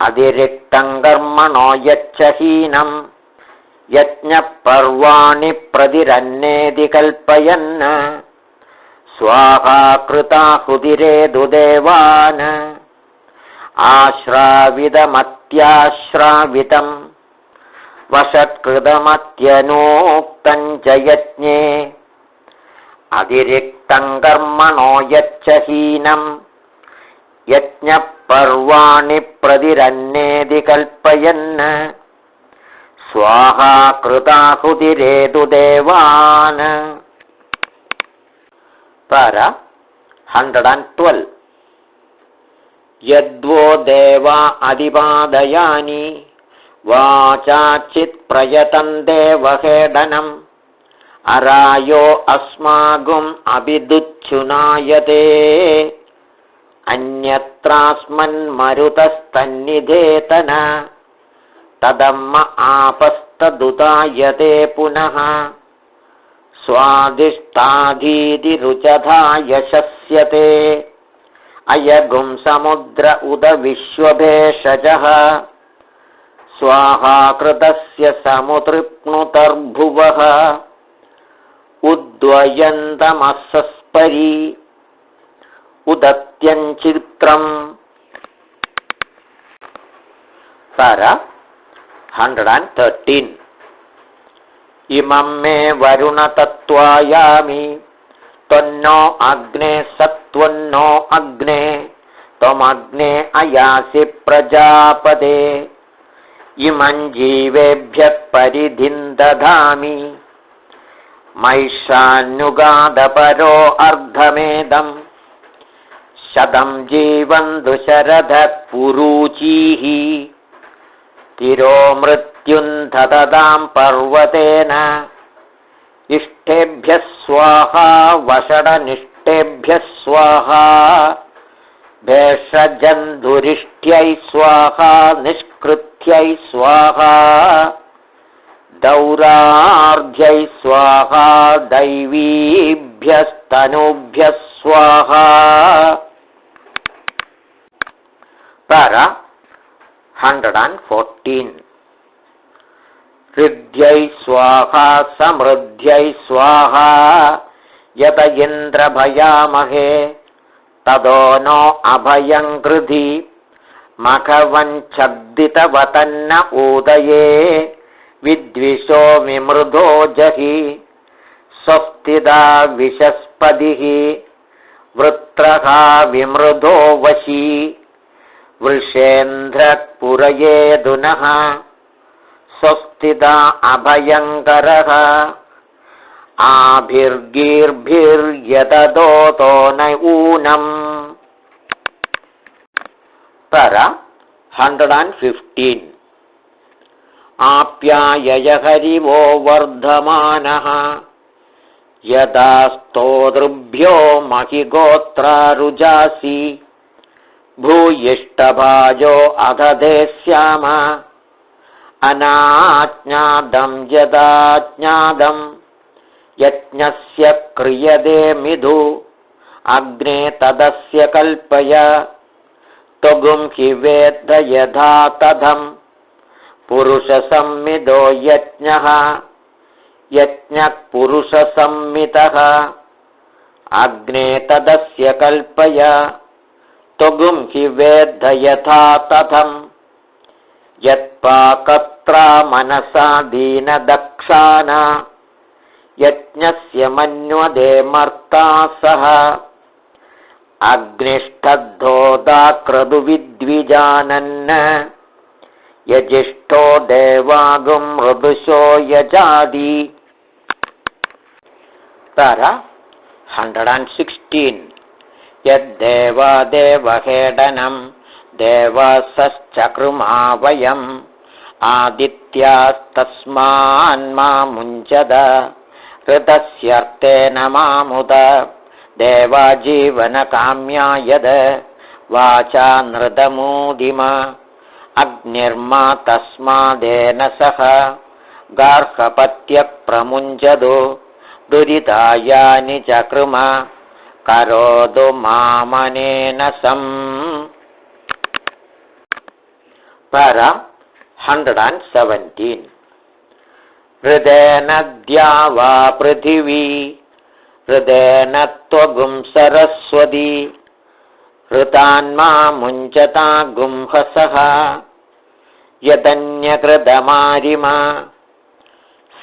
അതിരിക്തം കർമ്മണോ യച്ഛഹീനം യജ്ഞപർവാണി പ്രതിരന്നേതി കൽപ്പയൻ സ്വാഹാകൃതാഹുതിരേതു ദേവാൻ ആശ്രാവിതമത്യാശ്രാവിതം വശത്കൃതമത്യനൂക്തം ച യജ്ഞേ അതിരിക്തം കർമ്മണോ യച്ഛഹീനം യജ്ഞപർവാണി പ്രതിരന്നേതി കൽപ്പയൻ സ്വാഹാകൃതാഹുതിരേതു ദേവാൻ. താര 112. യദ്വോ ദേവാ അധിപാദയാനി വാചാചിത് പ്രയതം ദേവഹേഡനം അരായോ അസ്മാകും അഭിദുച്ഛുനായതേ അന്യത്രാസ്മന്മരുതസ്തന്നിധേതന തദമ്മ ആപസ്തദുതായതേ പുനഃ സ്വാദിഷ്ടാധീതി രുചധാ യശസ്യത്തെ അയഗും സമുദ്ര ഉദ വിശ്വഭേഷജഃ സ്വാഹാകൃതസ്യ സമുതൃപ്നുതർഭുവഃ ഉദ്വയന്തമസ്സസ്പരി ഉദത്യഞ്ചിത്രം. സാര 113. ഇമം മേ വരുണതത്വായാമി ത്വന്നോ അഗ്നേ സത്വന്നോ അഗ്നേ ത്വമഗ്നേ അയാസി പ്രജാപതേ ഇമം ജീവേഭ്യഃ പരിധിം ദധാമി മൈഷാനുഗാദപരോ അർദ്ധമേദം ശതം ജീവന്തു ശരദഃ പുരൂചീഃ തിരോ മൃത്യും ദദതാം പർവതേന ഇഷ്ടേഭ്യഃ സ്വാഹാ വഷടനിഷ്ടേഭ്യഃ സ്വാഹാ ഭേഷജന്ധുരിഷ്ട്യൈ സ്വാഹാ നിഷ്കൃത്यै സ്വാഹാ ദൗരാർധ്യൈ സ്വാഹാ ദൈവീഭ്യസ്തനൂഭ്യഃ സ്വാഹാ. താര 114. ഹൃദ്യൈ സ്വാഹാ സമൃദ്ധ്യൈ സ്വാഹാ യത ഇന്ദ്രഭയാമഹേ തദോ നോ അഭയം കൃധി മഖവഞ്ചദ്ദിതവതന്ന ഊദയേ വിദ്വിഷോ വിമൃധോ ജഹി സ്വസ്തിദാ വിശസ്പതിഃ വൃത്രഃ വിമൃധോ വശീ വൃഷേന്ദ്രപുരയേതുനഃ സ്വസ്തിദാ അഭയങ്കരഃ ആഭിർഗീർഭിർയതദോതോ ന ഊനം. താര 115. ആപ്യായയ ഹരിവോ വർദ്ധമാനഃ യദാ സ്തോതൃഭ്യോ മഹിഗോത്രാരുജാസി ഭൂയിഷ്ടഭാജോ അധദേശ്യാമ അനാജ്ഞാതം യദാജ്ഞാതം യജ്ഞസ്യ ക്രിയതേ മിഥു അഗ്നേ തദസ്യ കൽപ്പയ ത്വഗും ഹി വേദ്ಧ യഥാ തഥം പുരുഷസംമിതോ യജ്ഞഃ യജ്ഞഃ പുരുഷസംമിതഃ അഗ്നേ തദസ്യ കൽപ്പയ ത്വഗും ഹി വേദ്ಧ യഥാ തഥം യത്പാകത്രാ മനസാ ദീനദക്ഷാന യജ്ഞസ്യ മന്വദേ മർത്താ സഹ അഗ്നിഷ്ഠദ്ധോദാ ക്രതുവിദ്വിജാനന്ന യജിഷ്ഠോ ദേവാഗും മൃദുശോ യജാതി. താര 116. यद्देवादेवहेडनं देवासश्चकृमा वयम् आदित्यास्तस्मान्मा मुञ्चद ऋतस्यर्तेन मामुद देवाजीवनकाम्या यद वाचा नृतमूदिम अग्निर्मा तस्मादेन सह गार्हपत्यप्रमुञ्चदो दुरितायानि चकृम करोतु मामनेन सम्. Para 117. हृदेन द्यावा पृथिवी हृदेन त्वगुं सरस्वती हृतान्मा मुञ्चता गुंहसः यदन्यकृतमारिमा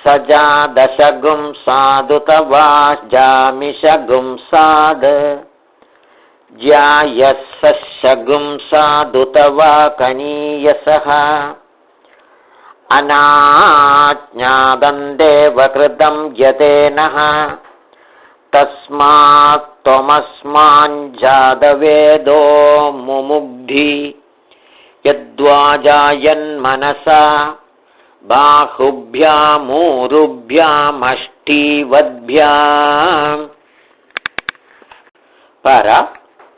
सजादशगुं साधुतवा जामिषगुं साध ज्यायस्सशगुं साधुतवा कनीयसः अनाज्ञातं देवकृतं यतेनः तस्मात् त्वमस्माञ्जातवेदो मुमुग्धि यद्वाजायन्मनसा बाहुभ्यामूरुभ्यामष्टिवद्भ्याम्. Para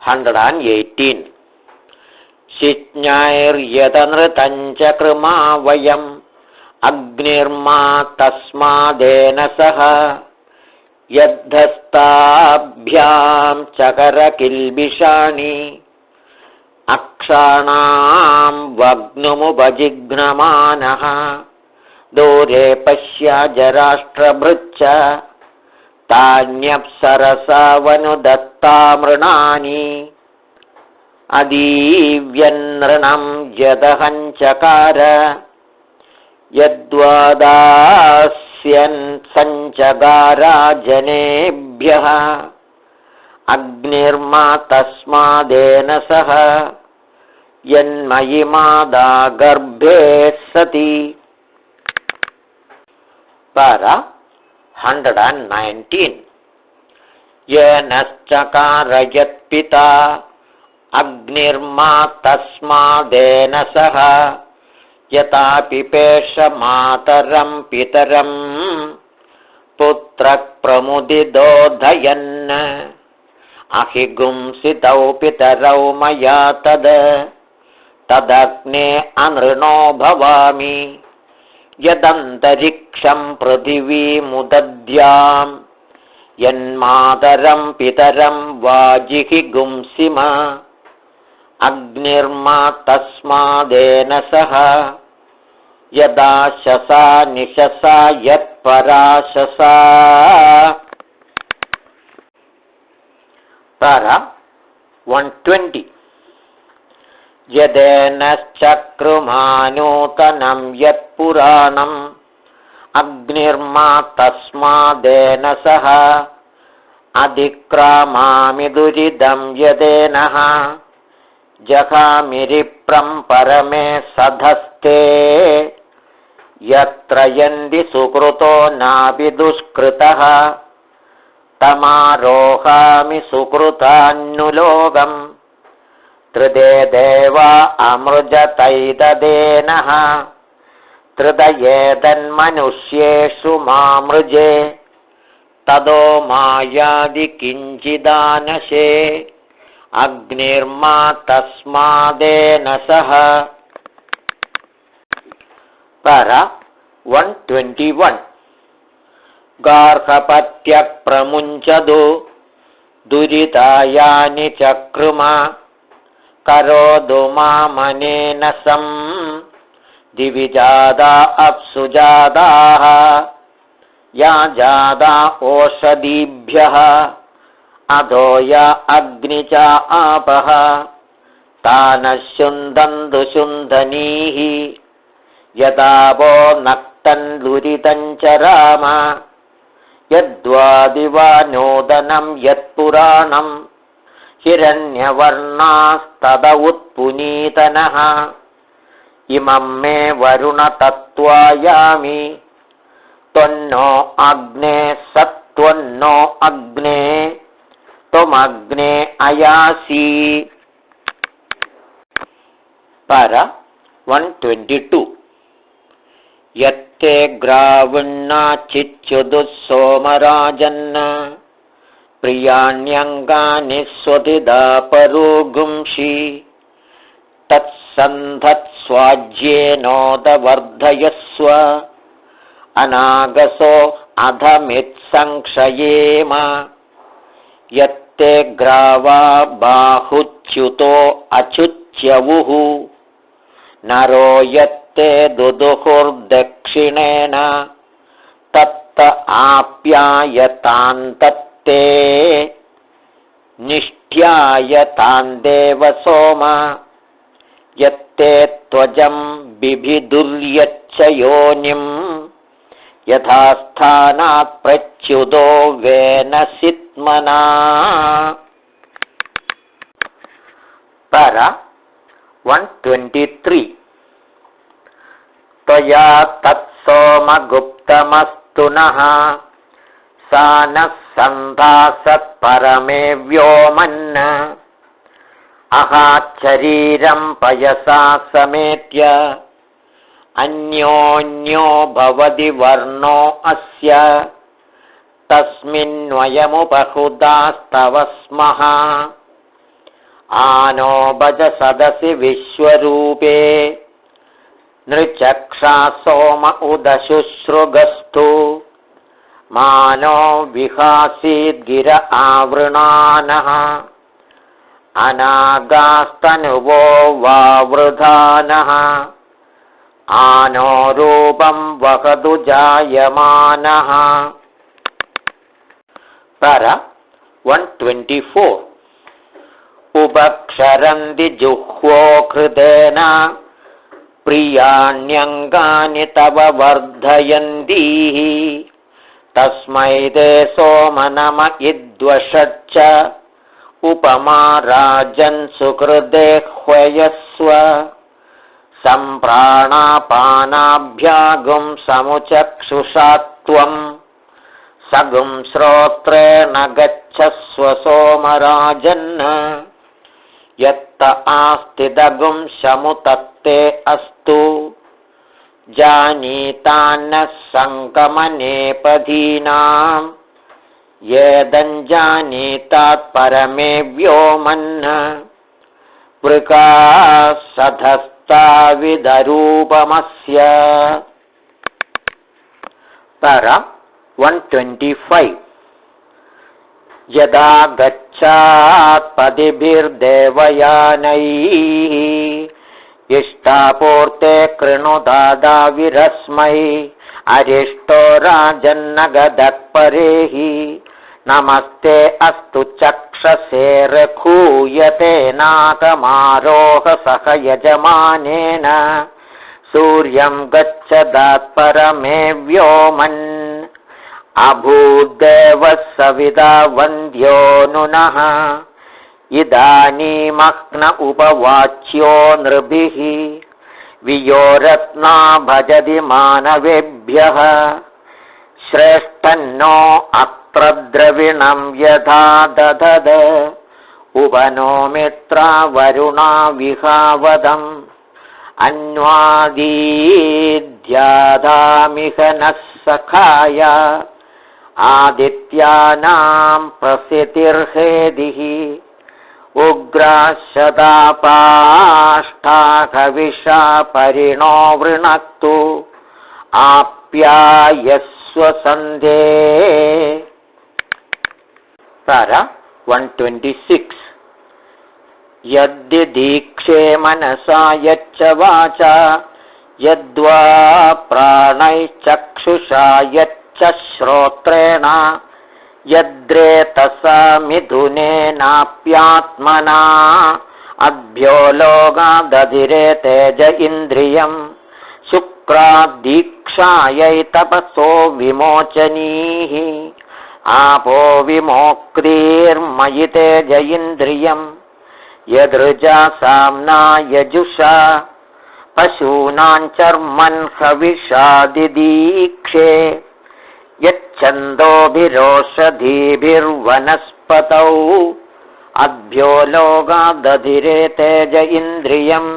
118. शिज्ञैर्यतनृतञ्च कृमा वयम् अग्निर्मा तस्मादेन सह यद्धस्ताभ्यां चकरकिल्बिषाणि अक्षाणां वग्नुमुपजिघ्नमानः दूरे पश्याजराष्ट्रभृच्च तान्यप्सरसावनुदत्तामृणानि अदीव्यनृणं यदहञ्चकार यद्वादास्यन् सञ्चगारा जनेभ्यः अग्निर्मा तस्मादेन सह यन्मयि मादा गर्भे सति. Para 119. येनश्चकार यत्पिता अग्निर्मा तस्मादेन सह यथा पिपेष मातरं पितरं पुत्रः प्रमुदिदोधयन् अहिगुंसितौ पितरौ मया तदग्ने अनृणो भवामि यदन्तरिक्षं पृथिवीमुदद्याम् यन्मातरं पितरं वाजिहिगुंसिम अग्निर्मा तस्मादेन सह यदा शसा निशसा यत्पराशसा. Para 120. यदेनश्चक्रुमानूतनं यत्पुराणम् अग्निर्मा तस्मादेन सह अधिक्रामामि दुरिदं यदेनः जगामिरिप्रं परमे सधस्ते यत्र यन्ति सुकृतो नापि दुष्कृतः तमारोहामि सुकृतान्नुलोकम् त्रिदे देवा अमृजतैददेनः त्रिदयेदन्मनुष्येषु मामृजे तदो मायादि किञ्चिदानशे अग्निर्मा तस्मादेन सह. Para 121. गार्हपत्यप्रमुञ्चदो दुरितायानि चकृम करोतु मामनेन सम् दिविजादा अप्सुजादाः या जादा ओषधीभ्यः अधो या अग्निच आपः तानः शुन्धन्तु शुन्धनीः यदा वो नक्तन् दुरितञ्च राम यद्वादिवा नोदनं यत्पुराणं हिरण्यवर्णास्तद उत्पुनीतनः इमं मे वरुण तत्त्वायामि त्वन्नो अग्ने सत्त्वन्नो अग्ने त्वमग्ने अयासि। पर 122 यत्ते ग्रावुन्नाचिच्युदुः सोमराजन्न प्रियाण्यङ्गानि स्वधिदा परोगुंषि तत्सन्धत्स्वाज्येनोदवर्धयस्व अनागसो अधमित्संक्षयेम। यत्ते ग्रावा बाहुच्युतो अचुच्यवुः नरो यत्ते दुदुहुर्दक्षिणेन तत्त आप्यायतान्तत्ते निष्ठ्यायतान्देव सोम। यत्ते त्वजं बिभिदुर्यच्च योनिं यथा स्थानात् प्रच्युदो वेनसित्मना। पर 123 त्वया तत्सोमगुप्तमस्तु नः सा नः सन्धासत्परमे व्योमन्न अहाच्छरीरं पयसा समेत्य अन्योन्यो भवति वर्णो अस्य तस्मिन्वयमुपहुदास्तव स्मः। आनो भज सदसि विश्वरूपे नृचक्षा सोम उदशुश्रुगस्तु मानो विहासीद्गिर आवृणानः अनागास्तनुवो वावृधानः आनो रूपं वहतु जायमानः। पर 124 उपक्षरन्ति जुह्वो हृदेन प्रियाण्यङ्गानि तव वर्धयन्तीः तस्मै ते सोम नम इद्वषच्च उपमा राजन् सुहृदे ह्वयस्व। सम्प्राणापानाभ्यागुं समुचक्षुषा त्वं सगुं श्रोत्रेण गच्छस्व सोमराजन्। यत्त आस्तिदगुं शमुतत्ते अस्तु जानीतान्नः सङ्गमनेपदीनां येदञ्जानीतात् परमे व्योमन् वृकासधस्ताविदरूपमस्य। पर 125 यदा गच्छात्पदिभिर्देवयानैः इष्टापूर्ते कृणुदादा विरस्मै अरिष्टो राजन्नगदत्परेः नमस्ते अस्तु चक्षसे रघूयते नाकमारोह सह यजमानेन सूर्यं गच्छदात्परमे व्योमन् अभूद्देवः सविता वन्द्यो नुनः इदानीमग्न उपवाच्यो नृभिः वियोरत्ना भजति मानवेभ्यः श्रेष्ठन्नो अत्र द्रविणं यथा दधद उपनो मित्रा वरुणा विहावदम् अन्वादीद्यादामिह नः सखाय आदित्यानां प्रसितिर्हेदिः उग्राशदापाष्टाकविषा परिणो वृणक्तु आप्यायस्व सन्धे। पर 126 यद्दीक्षे मनसा यच्च वाचा यद्वा प्राणैश्चक्षुषा यच्च श्रोत्रेण यद्रेतसा मिथुनेनाप्यात्मना अभ्यो लोकादधिरे तेज इन्द्रियं शुक्रादीक्षायै तपसो विमोचनीः आपो विमोक्तिर्मयि तेज इन्द्रियं यदृजा साम्ना यजुषा पशूनां चर्मन् हविषादिदीक्षे यच्छन्दोभिरोषधीभिर्वनस्पतिभिः वनस्पतौ अद्भ्यो लोकादधिरे तेज इन्द्रियम्.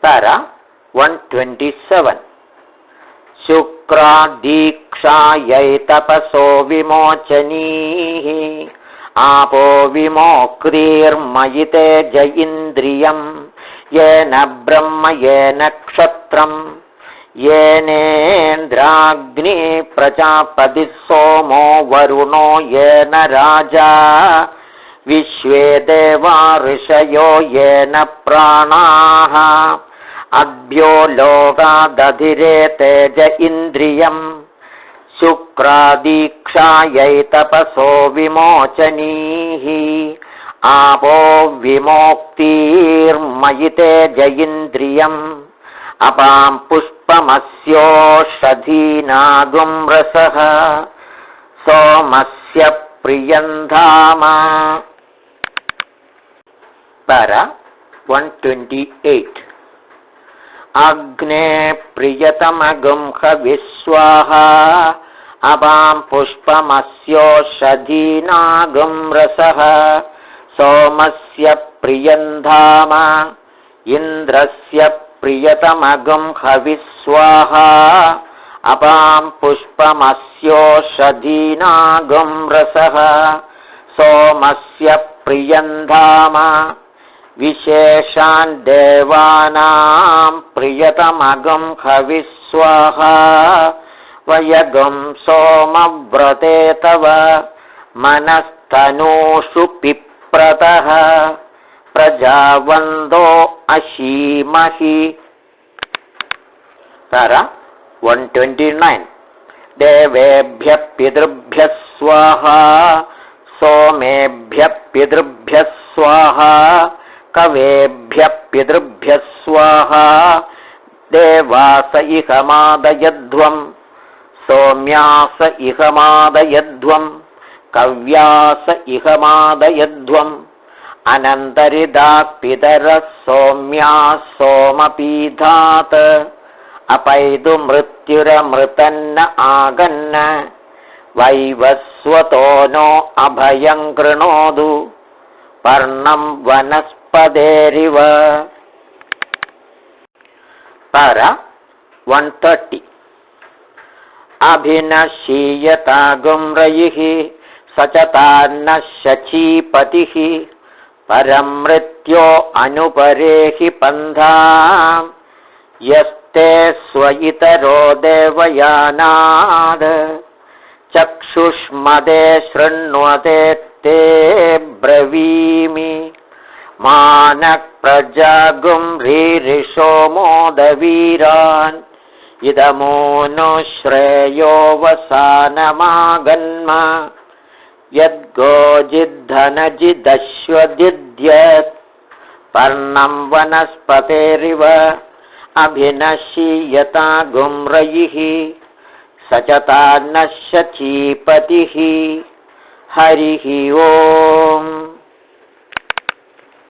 para 127 शुक्रादीक्षायै तपसो विमोचनीः आपो विमोक्तिर्मयि तेज इन्द्रियम् येन ब्रह्म येन क्षत्रम् येनेन्द्राग्नि प्रजापतिः सोमो वरुणो येन राजा विश्वे देवा ऋषयो येन प्राणाः अद्भ्यो लोकादधिरे तेज इन्द्रियम् शुक्रादीक्षायै तपसो विमोचनीः आपो विमोक्तिर्मयि तेज इन्द्रियम् अपां पुष्पमस्योषधीनागुं रसः सोमस्य प्रियन्धाम. para 128 अग्ने प्रियतमगुं हविस्वाहा अपां पुष्पमस्योषधीनागुं रसः सोमस्य प्रियन्धाम इन्द्रस्य प्रियतमगुं हविस्वाहा अपां पुष्पमस्योषधीनागुं रसः सोमस्य प्रियन्धाम विशेषान् देवानां प्रियतमगुं हविस्वाहा वयगुं सोमव्रते तव मनस्तनूषु पिप्रतः प्रजावन्दो अशीमहि. 129 देवेभ्यः पितृभ्यः स्वाहा सोमेभ्यः पितृभ्यः स्वाहा कवेभ्यः पितृभ्यः स्वाहा देवास इहमादयध्वं सोम्यास इहमादयध्वं कव्यास इहमादयध्वम् अनन्तरिदाः पितरः सोम्याः सोमपीधात् अपैदु मृत्युरमृतन्न आगन्न वैवस्वतो नो अभयं कृणोतु पर्णं वनस्पतेरिव. para 130 अभिनशीयतागुं रयिः सचतान्न शचीपतिः परं मृत्यो अनुपरेहि पन्थाम् यस्ते स्वइतरो देवयानाद् चक्षुष्मदे शृण्वते ते ब्रवीमि मानः प्रजागुं रीरिषो मोदवीरान् इदमूनु श्रेयो वसानमागन्म यद्गोजिद्धनजिदश्वदिद्यत् पर्णं वनस्पतेरिव अभिनशीयतागुं रयिः सचतान्न शचीपतिः. हरिः ओम्.